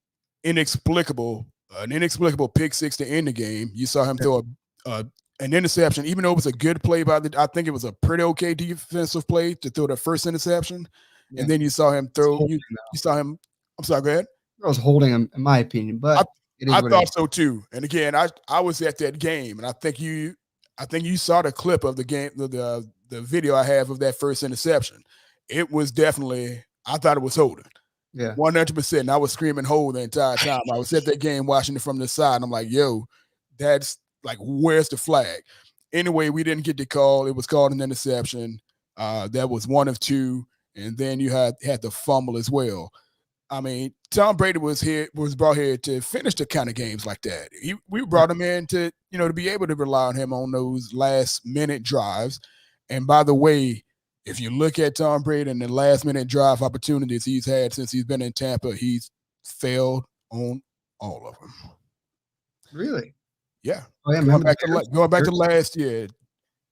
an inexplicable pick six to end the game. You saw him throw an interception, even though it was a good play I think it was a pretty okay defensive play to throw the first interception. Yeah. And then you saw him throw. You saw him. I'm sorry. Go ahead. I was holding him, in my opinion, but I thought so too. And again, I was at that game, and I think you saw the clip of the game, the video I have of that first interception. It was definitely. I thought it was holding. Yeah, 100%. I was screaming hold the entire time. I was at that game watching it from the side. And I'm like, yo, that's like, where's the flag? Anyway, we didn't get the call. It was called an interception. That was one of two. And then you had the fumble as well. I mean, Tom Brady was brought here to finish the kind of games like that. We brought him in to be able to rely on him on those last minute drives. And by the way, if you look at Tom Brady and the last-minute drive opportunities he's had since he's been in Tampa, he's failed on all of them. Really? Yeah. Oh, yeah, going back to last year.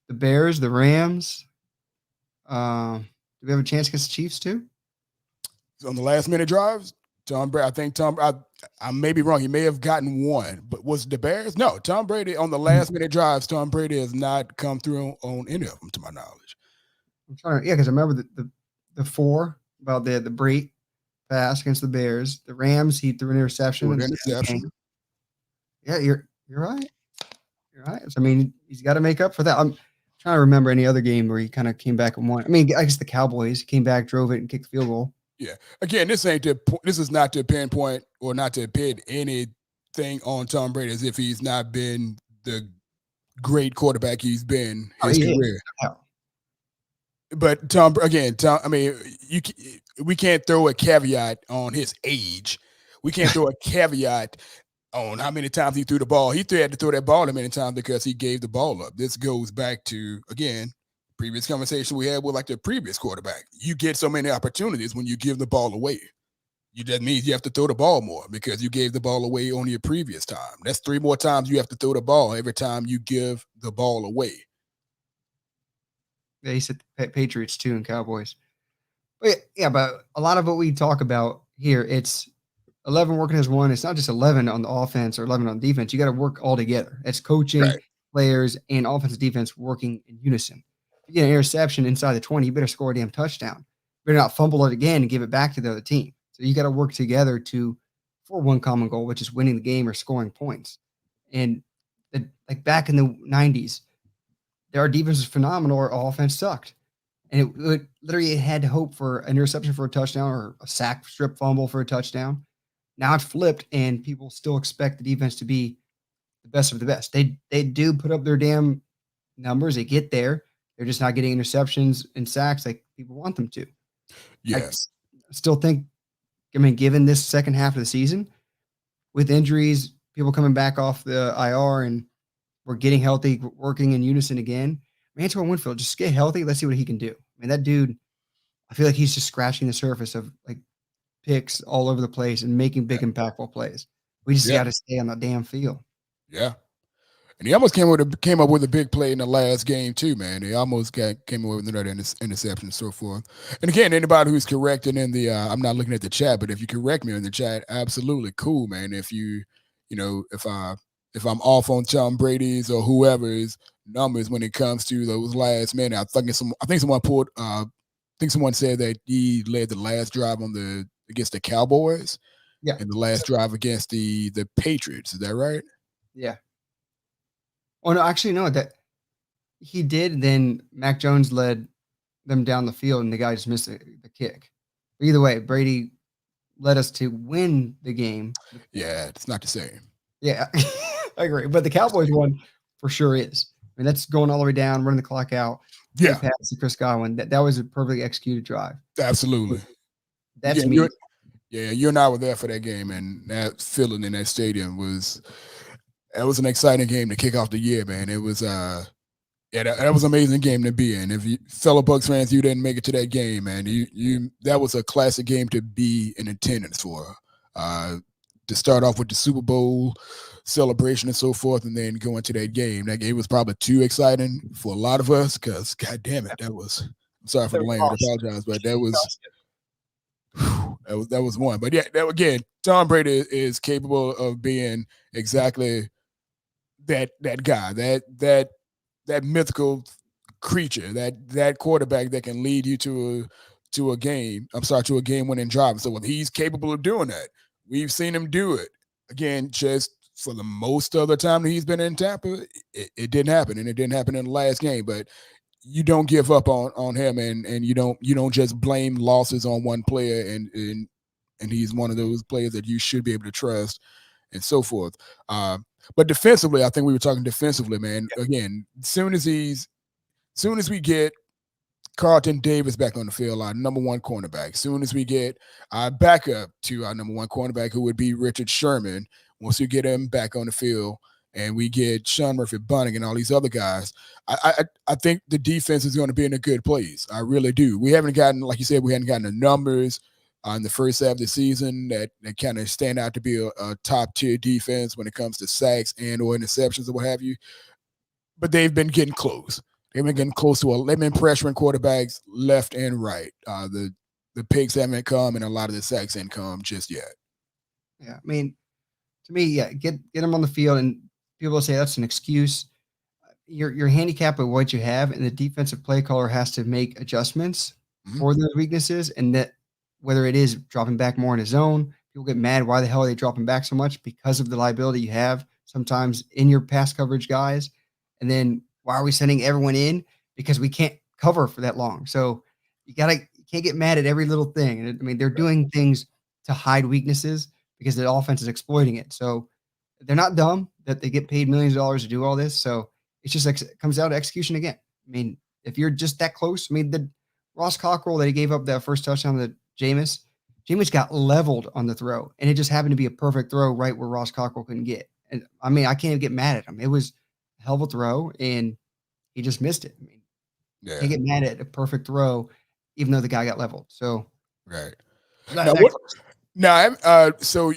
The Bears, the Rams. Do we have a chance against the Chiefs too? On the last-minute drives, Tom Brady. I think I may be wrong. He may have gotten one, but was it the Bears? No. Tom Brady on the last-minute drives. Tom Brady has not come through on any of them, to my knowledge. I'm trying to, because I remember the four about the break pass against the Bears. The Rams, he threw an interception. Yeah, you're right. You're right. So, I mean, he's got to make up for that. I'm trying to remember any other game where he kind of came back and won. I mean, I guess the Cowboys came back, drove it, and kicked the field goal. Yeah. Again, this is not to pinpoint or not to pin anything on Tom Brady as if he's not been the great quarterback he's been his career. Yeah. But I mean, we can't throw a caveat on his age. We can't throw a caveat on how many times he threw the ball. He had to throw that ball a many times because he gave the ball up. This goes back to, again, previous conversation we had with like the previous quarterback. You get so many opportunities when you give the ball away. That means you have to throw the ball more because you gave the ball away on your previous time. That's 3 more times you have to throw the ball every time you give the ball away. Yeah, he said Patriots too and Cowboys. But a lot of what we talk about here, it's 11 working as one. It's not just 11 on the offense or 11 on defense. You got to work all together. It's coaching, right, players, and offense and defense working in unison. If you get an interception inside the 20, you better score a damn touchdown. You better not fumble it again and give it back to the other team. So you got to work together for one common goal, which is winning the game or scoring points. And like back in the 90s, our defense was phenomenal. Our offense sucked. And it literally had to hope for an interception for a touchdown or a sack strip fumble for a touchdown. Now it's flipped, and people still expect the defense to be the best of the best. They do put up their damn numbers. They get there. They're just not getting interceptions and sacks like people want them to. Yes. I still think, given this second half of the season, with injuries, people coming back off the IR, and we're getting healthy, working in unison again. Antoine Winfield, just get healthy. Let's see what he can do. I mean, that dude, I feel like he's just scratching the surface of like picks all over the place and making big, impactful plays. We just got to stay on the damn field. Yeah. And he almost came up with a big play in the last game too, man. He almost came away with another interception and so forth. And again, anybody who's correcting in the, I'm not looking at the chat, but if you correct me in the chat, absolutely cool, man. If if I'm off on Tom Brady's or whoever's numbers when it comes to those last minute, I think someone pulled, I think someone said that he led the last drive against the Cowboys. Yeah. And the last drive against the Patriots. Is that right? Yeah. Oh no, actually no, that he did. Then Mac Jones led them down the field, and the guy just missed the kick. But either way, Brady led us to win the game. Yeah, it's not the same. Yeah, I agree. But the Cowboys one for sure is. I mean, that's going all the way down, running the clock out. Yeah, Pass to Chris Godwin. That was a perfectly executed drive. absolutely. That's me. Yeah, you and I were there for that game, and that feeling in that stadium was an exciting game to kick off the year, man. It was that was an amazing game to be in. If you fellow Bucs fans, you didn't make it to that game, man. That was a classic game to be in attendance for. To start off with the Super Bowl celebration and so forth, and then go into that game. That game was probably too exciting for a lot of us because, God damn it, that was. I'm sorry for the language. I apologize, but that was. That was one. But yeah, again, Tom Brady is capable of being exactly that guy, that mythical creature, that quarterback that can lead you to a game-winning drive. So he's capable of doing that. We've seen him do it. Again, just for the most of the time that he's been in Tampa, it didn't happen, and it didn't happen in the last game. But you don't give up on him, and you don't just blame losses on one player, and he's one of those players that you should be able to trust, and so forth. But defensively, I think we were talking defensively, man. Again, as soon as we get Carlton Davis back on the field, our number one cornerback. As soon as we get our backup to our number one cornerback, who would be Richard Sherman, once we get him back on the field, and we get Sean Murphy-Bunting and all these other guys, I think the defense is going to be in a good place. I really do. We haven't gotten, like you said, the numbers in the first half of the season that kind of stand out to be a top-tier defense when it comes to sacks and or interceptions or what have you. But they've been getting close. They've been getting close to they've been pressuring quarterbacks left and right. The picks haven't come, and a lot of the sacks haven't come just yet. Yeah, I mean, to me, yeah, get them on the field, and people will say that's an excuse. You're handicapped by what you have, and the defensive play caller has to make adjustments for those weaknesses, and that whether it is dropping back more in his zone, people get mad. Why the hell are they dropping back so much? Because of the liability you have sometimes in your pass coverage guys. And then why are we sending everyone in? Because we can't cover for that long. So you can't get mad at every little thing. I mean, they're doing things to hide weaknesses because the offense is exploiting it. So they're not dumb that they get paid millions of dollars to do all this. So it's just it comes down to execution again. I mean, if you're just that close, I mean, the Ross Cockrell that he gave up that first touchdown to Jameis got leveled on the throw, and it just happened to be a perfect throw right where Ross Cockrell couldn't get. And I mean, I can't even get mad at him. It was a hell of a throw, and he just missed it. I mean, you can't get mad at a perfect throw, even though the guy got leveled. So, right. So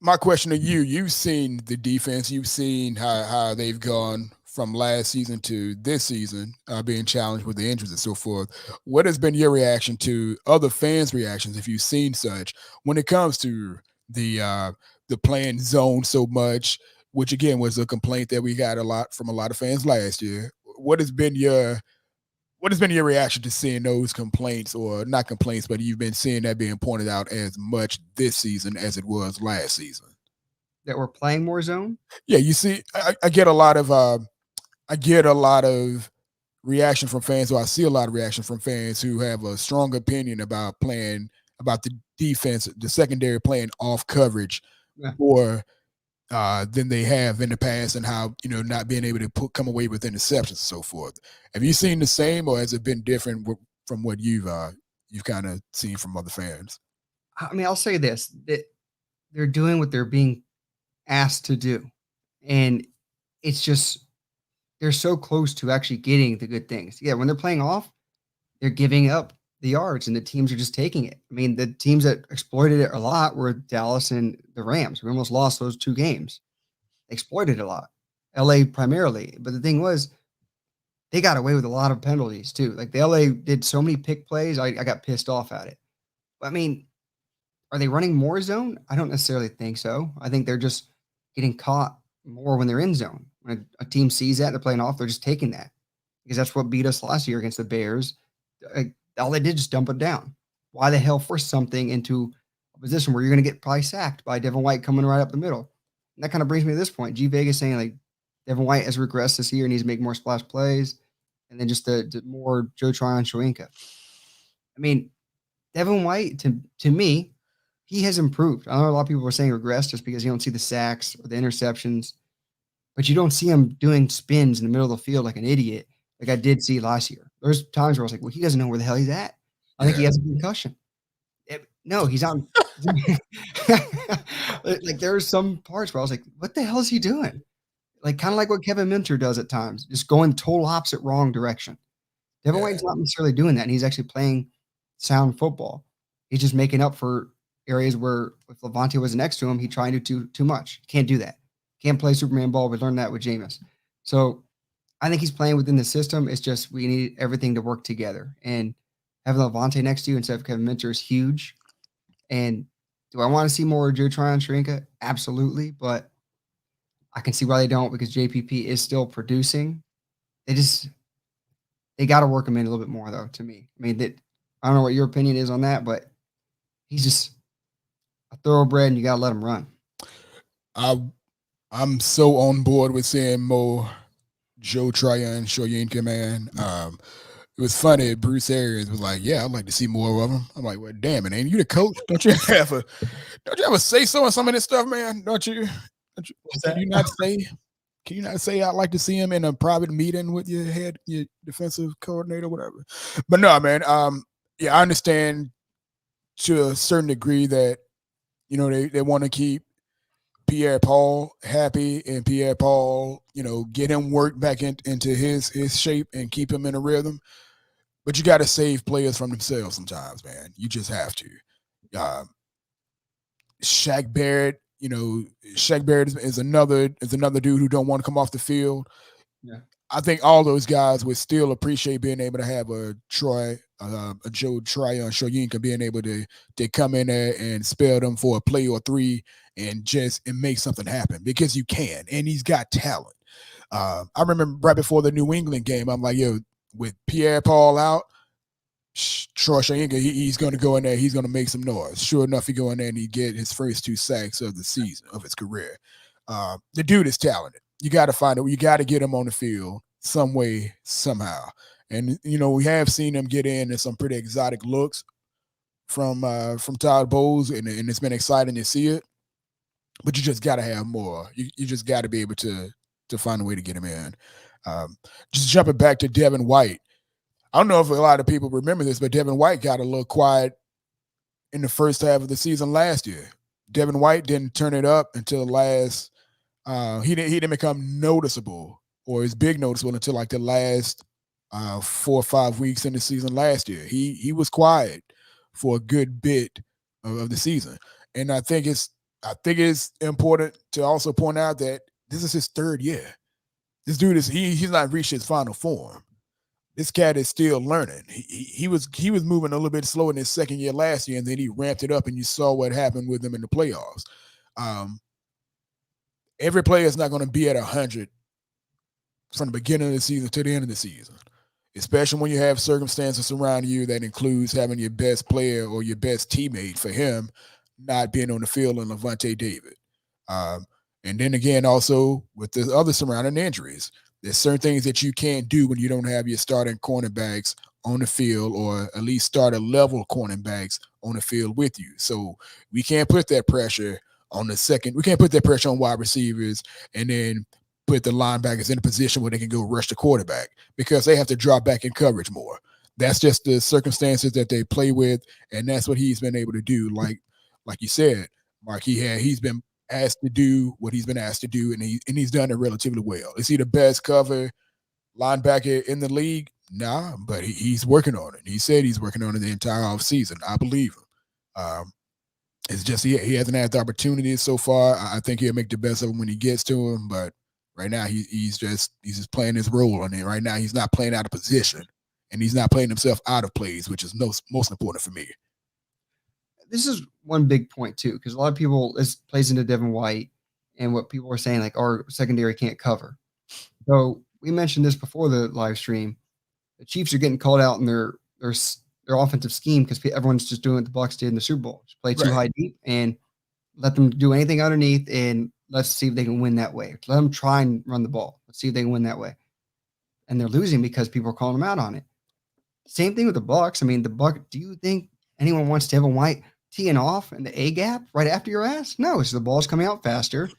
my question to you: you've seen the defense, you've seen how they've gone from last season to this season, being challenged with the injuries and so forth. What has been your reaction to other fans' reactions, if you've seen such, when it comes to the playing zone so much, which again was a complaint that we got a lot from a lot of fans last year? What has been your reaction to seeing those complaints, or not complaints, but you've been seeing that being pointed out as much this season as it was last season? That we're playing more zone? Yeah, you see, I get a lot of reaction from fans, or I see a lot of reaction from fans who have a strong opinion about the defense, the secondary playing off coverage more than they have in the past, and how, not being able to come away with interceptions and so forth. Have you seen the same, or has it been different from what you've kind of seen from other fans? I mean, I'll say this, that they're doing what they're being asked to do. And it's just, they're so close to actually getting the good things. Yeah, when they're playing off, they're giving up the yards, and the teams are just taking it. I mean, the teams that exploited it a lot were Dallas and the Rams. We almost lost those two games. They exploited it a lot. LA primarily. But the thing was, they got away with a lot of penalties too. Like the LA did so many pick plays, I got pissed off at it. I mean, are they running more zone? I don't necessarily think so. I think they're just getting caught more when they're in zone. When a team sees that, they're playing off, they're just taking that because that's what beat us last year against the Bears. All they did is dump it down. Why the hell force something into a position where you're going to get probably sacked by Devin White coming right up the middle? And that kind of brings me to this point. G Vegas saying like Devin White has regressed this year, needs to make more splash plays, and then just the more Joe Tryon Shoyinka. I mean, Devin White to me, he has improved. I know a lot of people are saying regress just because you don't see the sacks or the interceptions, but you don't see him doing spins in the middle of the field like an idiot, like I did see last year. There's times where I was like, well, he doesn't know where the hell he's at. I think he Yeah. has a concussion. No, he's out. Like there are some parts where I was like, what the hell is he doing? Like kind of like what Kevin Minter does at times, just going total opposite wrong direction. Devin Yeah. White's not necessarily doing that, and he's actually playing sound football. He's just making up for areas where if Levante was next to him, he tried to do too much. Can't do that. Can't play Superman ball. We learned that with Jameis. So I think he's playing within the system. It's just we need everything to work together. And having Levante next to you instead of Kevin Minter is huge. And do I want to see more Joe Tryon Shrinka? Absolutely. But I can see why they don't because JPP is still producing. They just they got to work him in a little bit more, though. To me, I mean, that I don't know what your opinion is on that, but he's just a thoroughbred, and you got to let him run. I'm so on board with seeing more Joe Tryon Shoyinka, man. It was funny. Bruce Arians was like, "Yeah, I'd like to see more of him." I'm like, "Well, damn it, ain't you the coach? Don't you have a say so on some of this stuff, man? Don't you? Can you not say? Can you not say I'd like to see him in a private meeting with your defensive coordinator, whatever?" But no, man. Yeah, I understand to a certain degree that they want to keep Pierre Paul happy and Pierre Paul, get him worked back into his shape and keep him in a rhythm. But you got to save players from themselves sometimes, man. You just have to. Shaq Barrett, Shaq Barrett is another dude who don't want to come off the field. Yeah. I think all those guys would still appreciate being able to have a Joe Tryon Shoyinka being able to come in there and spell them for a play or three and make something happen because you can, and he's got talent. I remember right before the New England game, I'm like, yo, with Pierre Paul out, Troy Shoyinka, he's going to go in there, he's going to make some noise. Sure enough, he go in there and he get his first 2 sacks of the season, of his career. The dude is talented. You got to find it. You got to get him on the field some way, somehow. And, we have seen him get in some pretty exotic looks from Todd Bowles, and it's been exciting to see it. But you just got to have more. You just got to be able to find a way to get him in. Just jumping back to Devin White. I don't know if a lot of people remember this, but Devin White got a little quiet in the first half of the season last year. Devin White didn't turn it up until last. He didn't become noticeable or as big noticeable until like the last 4 or 5 weeks in the season last year. He was quiet for a good bit of the season, and I think it's important to also point out that this is his 3rd year. This dude he's not reached his final form. This cat is still learning. He was moving a little bit slow in his 2nd year last year, and then he ramped it up, and you saw what happened with him in the playoffs. Every player is not going to be at 100 from the beginning of the season to the end of the season, especially when you have circumstances around you that includes having your best player or your best teammate, for him, not being on the field, in Levante David. And then again, also with the other surrounding injuries, there's certain things that you can't do when you don't have your starting cornerbacks on the field, or at least starter level cornerbacks on the field with you. So we can't put that pressure on the second. We can't put that pressure on wide receivers and then put the linebackers in a position where they can go rush the quarterback, because they have to drop back in coverage more. That's just the circumstances that they play with, and that's what he's been able to do. Like you said, Mark, he's been asked to do what he's been asked to do, and he's done it relatively well. Is he the best cover linebacker in the league? Nah, but he's working on it. He said he's working on it the entire offseason. I believe him. It's just he hasn't had the opportunity so far. I think he'll make the best of them when he gets to him, but Right now, he's just playing his role, and right now he's not playing out of position, and he's not playing himself out of plays, which is most important for me. This is one big point too, because a lot of people this plays into Devin White and what people are saying, like our secondary can't cover. So we mentioned this before the live stream. The Chiefs are getting called out in their offensive scheme because everyone's just doing what the Bucs did in the Super Bowl. Just play too Right. high deep and let them do anything underneath, and let's see if they can win that way. Let them try and run the ball. Let's see if they can win that way. And they're losing because people are calling them out on it. Same thing with the Bucs. I mean, the Buck. Do you think anyone wants Devin White teeing off in the A gap right after your ass? No, so the ball's coming out faster.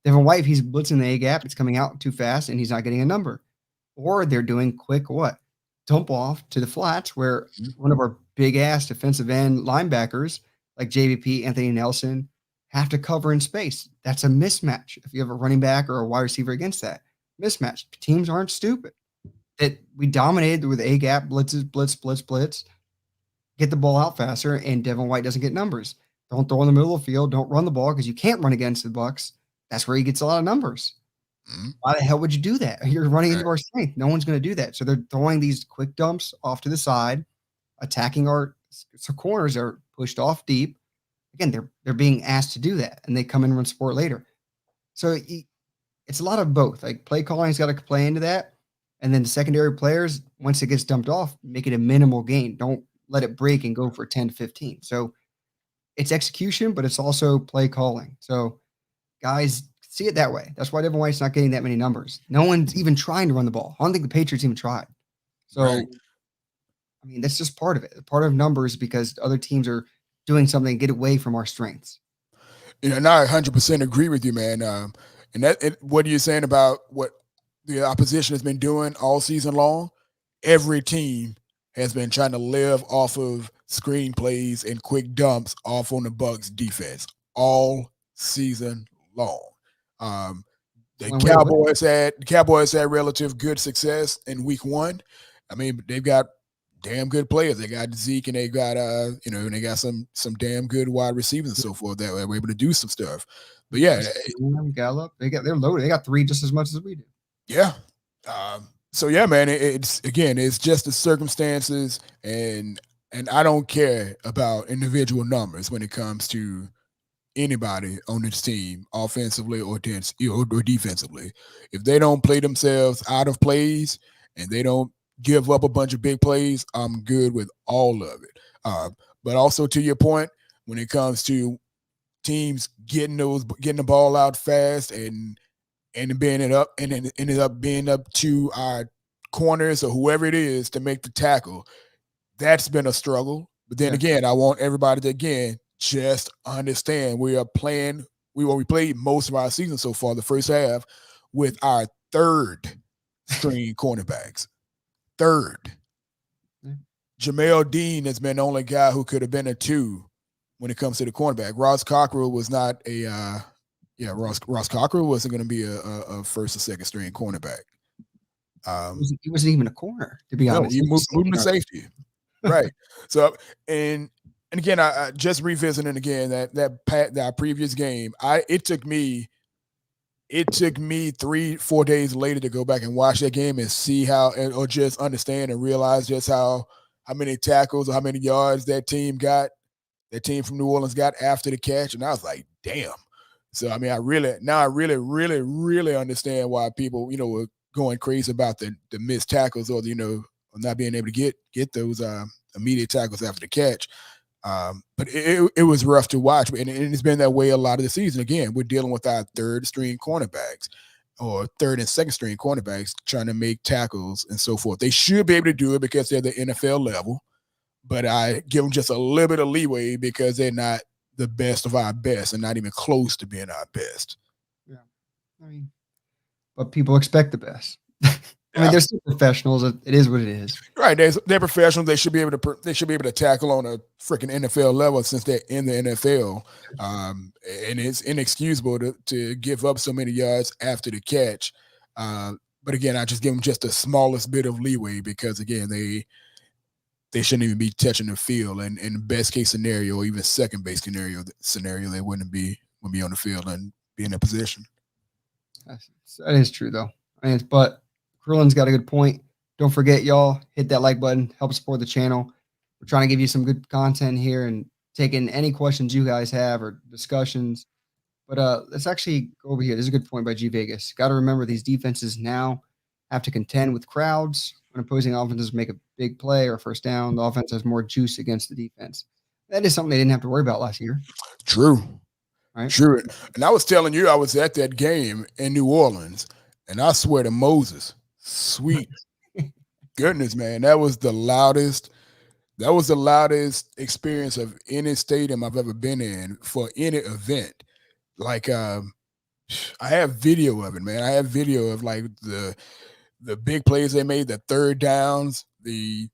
Devin White, if he's blitzing the A gap, it's coming out too fast and he's not getting a number. Or they're doing quick what? Dump off to the flats where one of our big ass defensive end linebackers like JVP, Anthony Nelson, have to cover in space. That's a mismatch. If you have a running back or a wide receiver against that mismatch, teams aren't stupid. That we dominated with A gap blitzes, blitz, get the ball out faster, and Devin White doesn't get numbers. Don't throw in the middle of the field. Don't run the ball because you can't run against the Bucs. That's where he gets a lot of numbers. Mm-hmm. Why the hell would you do that? You're running into our strength. No one's going to do that. So they're throwing these quick dumps off to the side, attacking our corners are pushed off deep. Again, they're being asked to do that, and they come in and run support later. So it's a lot of both. Like play calling's got to play into that, and then the secondary players, once it gets dumped off, make it a minimal gain. Don't let it break and go for 10 to 15. So it's execution, but it's also play calling. So guys see it that way. That's why Devin White's not getting that many numbers. No one's even trying to run the ball. I don't think the Patriots even tried. So, right. I mean, that's just part of it. Part of numbers because other teams are doing something to get away from our strengths. And I 100% agree with you, man. And what are you saying about what the opposition has been doing all season long? Every team has been trying to live off of screen plays and quick dumps off on the Bucs defense all season long. The Cowboys had relative good success in week one. I mean, they've got damn good players. They got Zeke and they got and they got some damn good wide receivers and so forth that were able to do some stuff. But yeah, Gallup, they're loaded. They got 3 just as much as we do. Yeah. So yeah, man, it's just the circumstances, and I don't care about individual numbers when it comes to anybody on this team, offensively or defensively. If they don't play themselves out of plays and they don't give up a bunch of big plays, I'm good with all of it. But also to your point, when it comes to teams getting the ball out fast and ended up being up to our corners or whoever it is to make the tackle, that's been a struggle. But then again, I want everybody to again just understand we played most of our season so far, the first half, with our third string cornerbacks. Third. Jamel Dean has been the only guy who could have been a 2 when it comes to the cornerback. Ross Cockrell was not a Ross Cockrell wasn't going to be a first or second string cornerback. He wasn't even a corner, to be honest. He moved him to safety. Right. So and again, I just revisiting again that previous game. It took me 3-4 days later to go back and watch that game and see how, or just understand and realize just how many tackles or how many yards that team from New Orleans got after the catch, and I was like, damn. So I mean, I really understand why people were going crazy about the missed tackles or not being able to get those immediate tackles after the catch. But it was rough to watch, and it's been that way a lot of the season. Again, we're dealing with our third string cornerbacks or third and second string cornerbacks trying to make tackles and so forth. They should be able to do it because they're the NFL level, but I give them just a little bit of leeway because they're not the best of our best and not even close to being our best. Yeah. I mean, but people expect the best. I mean, they're still professionals. It is what it is. Right. They're professionals. They should be able to tackle on a freaking NFL level since they're in the NFL. And it's inexcusable to give up so many yards after the catch. But again, I just give them just the smallest bit of leeway because again, they shouldn't even be touching the field. And in the best case scenario, or even second base scenario, they wouldn't be on the field and be in a position. That is true, though. I mean, but Krillin's got a good point. Don't forget, y'all, hit that like button, help support the channel. We're trying to give you some good content here and taking any questions you guys have or discussions. But let's actually go over here. This is a good point by G Vegas. Got to remember these defenses now have to contend with crowds when opposing offenses make a big play or first down. The offense has more juice against the defense. That is something they didn't have to worry about last year, True. right? Sure. And I was telling you, I was at that game in New Orleans, and I swear to Moses, sweet goodness, man, that was the loudest. That was the loudest experience of any stadium I've ever been in for any event. Like, I have video of it, man. I have video of like the big plays they made, the third downs, the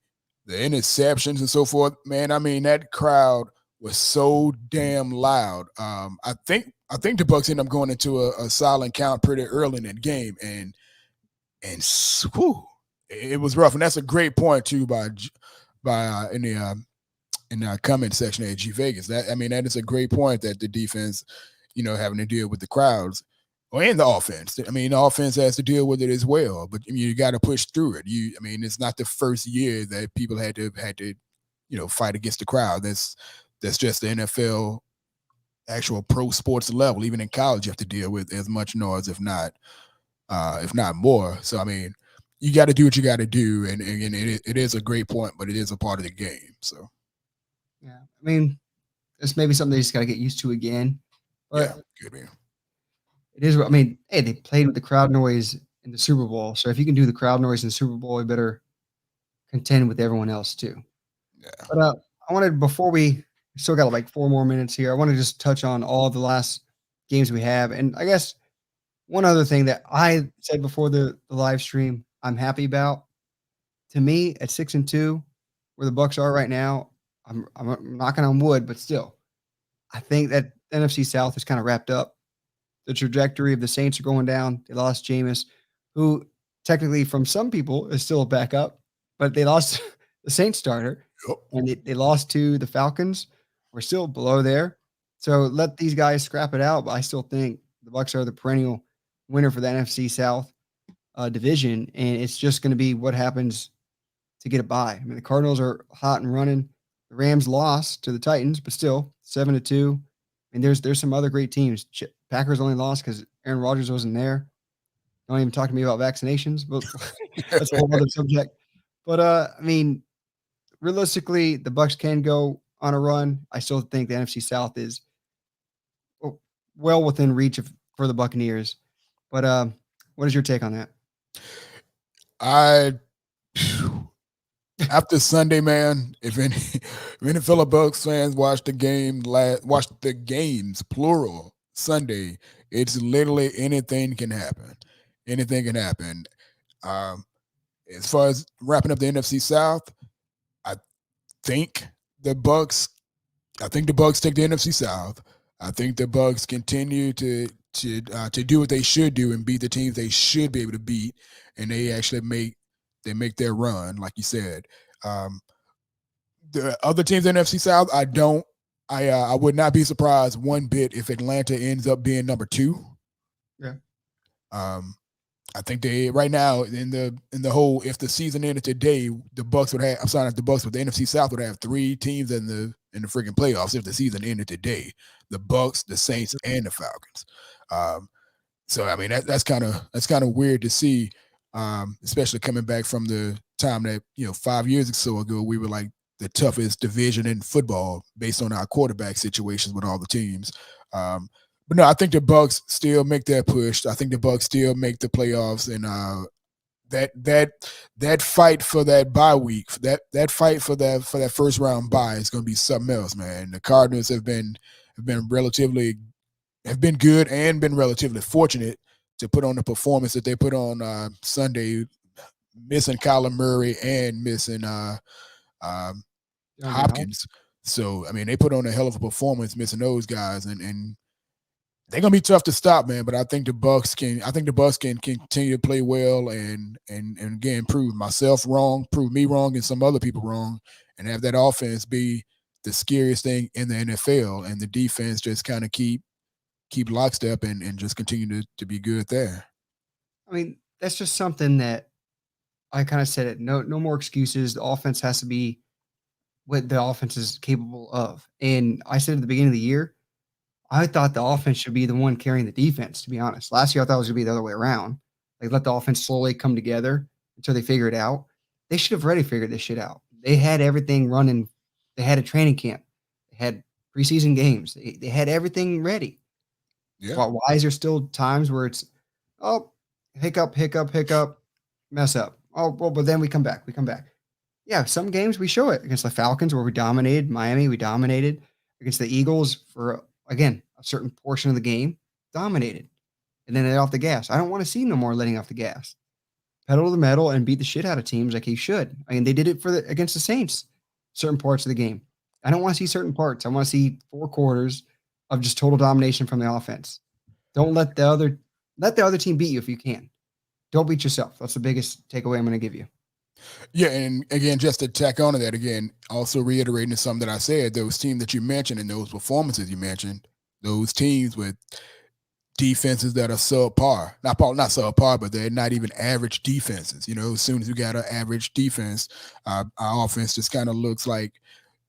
interceptions and so forth. Man, I mean that crowd was so damn loud. I think the Bucs ended up going into a silent count pretty early in that game, and whew, it was rough. And that's a great point too by in the comment section at G Vegas. That is a great point that the defense, having to deal with the crowds. Or in the offense. I mean, the offense has to deal with it as well, but you got to push through it. It's not the first year that people had to fight against the crowd. That's just the NFL actual pro sports level. Even in college, you have to deal with as much noise, if not more. So I mean, you got to do what you got to do, and it is a great point, but it is a part of the game. So Yeah, I mean, it's maybe something they just got to get used to again. But yeah, good man. it is. I mean, hey, they played with the crowd noise in the Super Bowl, so if you can do the crowd noise in the Super Bowl, you better contend with everyone else too. Yeah. But I wanted before we still got like 4 more minutes here. I want to just touch on all the last games we have, and I guess one other thing that I said before the live stream, I'm happy about. To me, at 6-2, where the Bucs are right now, I'm knocking on wood, but still, I think that NFC South is kind of wrapped up. The trajectory of the Saints are going down. They lost Jameis, who technically, from some people, is still a backup, but they lost the Saints starter, Yep. and they lost to the Falcons. We're still below there, so let these guys scrap it out. But I still think the Bucs are the perennial winner for the NFC South division, and it's just going to be what happens to get a bye. I mean, the Cardinals are hot and running. The Rams lost to the Titans, but still 7-2. And there's some other great teams. Packers only lost because Aaron Rodgers wasn't there. Don't even talk to me about vaccinations, but that's a whole other subject. But I mean, realistically, the Bucs can go on a run. I still think the NFC South is well within reach for the Buccaneers. But what is your take on that? After Sunday, man, if any fellow Bucs fans watch the games plural Sunday, it's literally anything can happen. Anything can happen. As far as wrapping up the NFC South, I think the Bucs take the NFC South. I think the Bucs continue to do what they should do and beat the teams they should be able to beat, and they actually make their run, like you said. The other teams in the NFC South, I would not be surprised one bit if Atlanta ends up being number 2. Yeah. I think they right now in the whole, if the season ended today, the Bucs would have. I'm sorry, not the Bucs, but the NFC South would have 3 teams in the freaking playoffs if the season ended today: the Bucs, the Saints, and the Falcons. So I mean that's kind of weird to see, especially coming back from the time that 5 years or so ago we were like the toughest division in football based on our quarterback situations with all the teams. But no, I think the Bucs still make that push. I think the Bucs still make the playoffs, and that fight for that bye week, that fight for that first round bye is going to be something else, man. The Cardinals have been good and been relatively fortunate to put on the performance that they put on Sunday, missing Kyler Murray and missing Hopkins. So I mean, they put on a hell of a performance missing those guys, and they're gonna be tough to stop, man. But I think the Bucs can continue to play well and again prove myself wrong, prove me wrong, and some other people wrong, and have that offense be the scariest thing in the NFL, and the defense just kind of keep keep lockstep and just continue to be good there. I mean, that's just something that I kind of said it. No more excuses. The offense has to be what the offense is capable of. And I said at the beginning of the year, I thought the offense should be the one carrying the defense, to be honest. Last year, I thought it was gonna be the other way around. Like, let the offense slowly come together until they figure it out. They should have already figured this shit out. They had everything running. They had a training camp. They had preseason games. They had everything ready. Yeah. Why is there still times where it's, oh, hiccup, hiccup, hiccup, mess up? Oh, well, but then we come back. We come back. Yeah, some games we show it against the Falcons where we dominated. Miami, we dominated. Against the Eagles for, again, a certain portion of the game, dominated. And then they off the gas. I don't want to see no more letting off the gas. Pedal to the metal and beat the shit out of teams like he should. I mean, they did it against the Saints, certain parts of the game. I don't want to see certain parts. I want to see 4 quarters of just total domination from the offense. Don't let the other team beat you if you can. Don't beat yourself. That's the biggest takeaway I'm going to give you. Yeah, and again, just to tack on to that again, also reiterating something that I said, those teams that you mentioned and those performances you mentioned, those teams with defenses that are subpar, not subpar, but they're not even average defenses. As soon as you got an average defense, our offense just kind of looks like,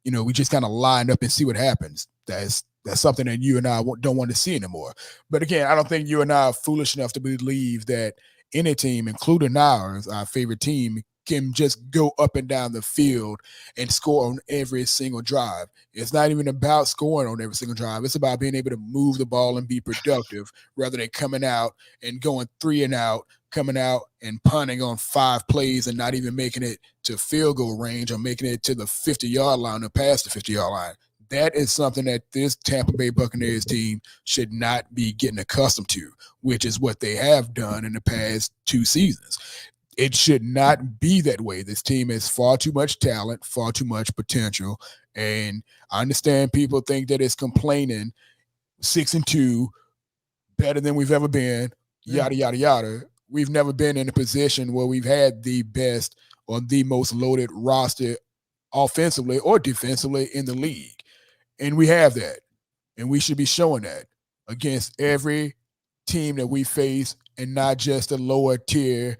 we just kind of line up and see what happens. That's something that you and I don't want to see anymore. But again, I don't think you and I are foolish enough to believe that any team, including ours, our favorite team, can just go up and down the field and score on every single drive. It's not even about scoring on every single drive. It's about being able to move the ball and be productive rather than coming out and going 3 and out, coming out and punting on 5 plays and not even making it to field goal range or making it to the 50-yard line or past the 50-yard line. That is something that this Tampa Bay Buccaneers team should not be getting accustomed to, which is what they have done in the past 2 seasons. It should not be that way. This team has far too much talent, far too much potential. And I understand people think that it's complaining 6-2, better than we've ever been, yada, yada, yada. We've never been in a position where we've had the best or the most loaded roster offensively or defensively in the league. And we have that. And we should be showing that against every team that we face and not just the lower tier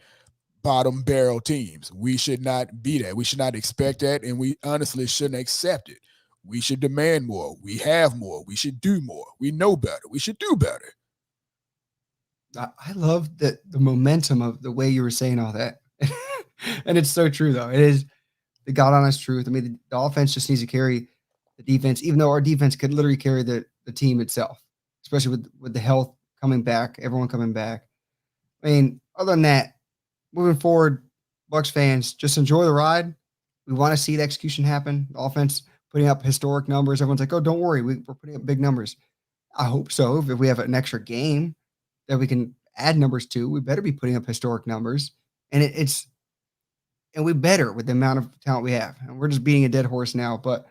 bottom barrel teams. We should not be that. We should not expect that, and we honestly shouldn't accept it. We should demand more. We have more. We should do more. We know better. We should do better. I love the momentum of the way you were saying all that. And it's so true, though. It is the God honest truth. I mean, the offense just needs to carry the defense, even though our defense could literally carry the team itself, especially with the health coming back, everyone coming back. I mean, other than that, moving forward, Bucs fans, just enjoy the ride. We want to see the execution happen. The offense putting up historic numbers. Everyone's like, oh, don't worry. We're putting up big numbers. I hope so. If we have an extra game that we can add numbers to, we better be putting up historic numbers. And and we better with the amount of talent we have. And we're just beating a dead horse now. But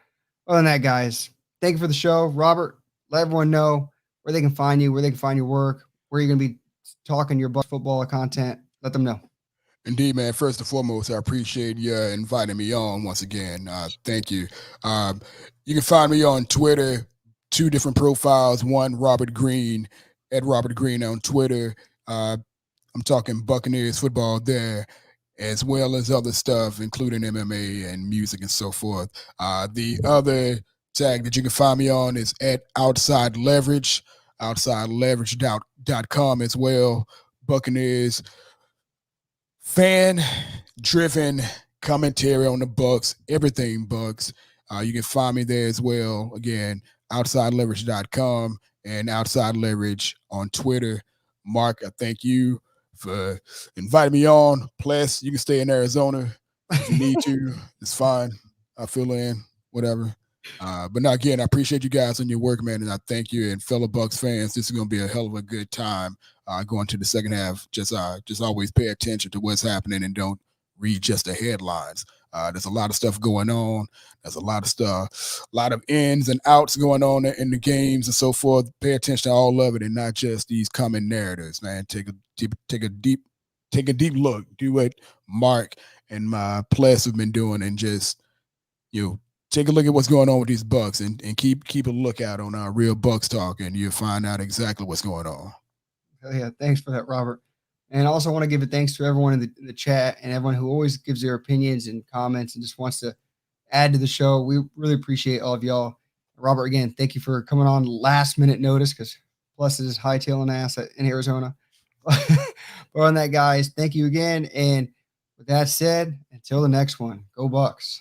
other than that, guys, thank you for the show. Robert, let everyone know where they can find you, where they can find your work, where you're going to be talking your Bucs football content. Let them know. Indeed, man. First and foremost, I appreciate you inviting me on once again. Thank you. You can find me on Twitter, 2 different profiles. One, Robert Green, at Robert Green on Twitter. I'm talking Buccaneers football there, as well as other stuff, including MMA and music and so forth. The other tag that you can find me on is at Outside Leverage, outsideleverage.com as well. Buccaneers fan-driven commentary on the Bucs, everything Bucs. You can find me there as well. Again, outsideleverage.com and Outside Leverage on Twitter. Mark, I thank you for inviting me on. Plus, you can stay in Arizona if you need to. It's fine. I'll fill in, whatever. But now, again, I appreciate you guys on your work, man, and I thank you. And fellow Bucs fans, this is going to be a hell of a good time going to the second half. Just always pay attention to what's happening and don't read just the headlines. There's a lot of stuff going on. There's a lot of stuff, a lot of ins and outs going on in the games and so forth. Pay attention to all of it and not just these common narratives, man. Take a deep look. Do what Mark and my Ples have been doing and just, take a look at what's going on with these Bucs and keep a lookout on our Real Bucs Talk, and you'll find out exactly what's going on. Hell yeah, thanks for that, Robert. And I also want to give a thanks to everyone in the chat and everyone who always gives their opinions and comments and just wants to add to the show. We really appreciate all of y'all. Robert, again, thank you for coming on last minute notice because Plus is hightailing ass in Arizona. But on that, guys, thank you again. And with that said, until the next one, go Bucs.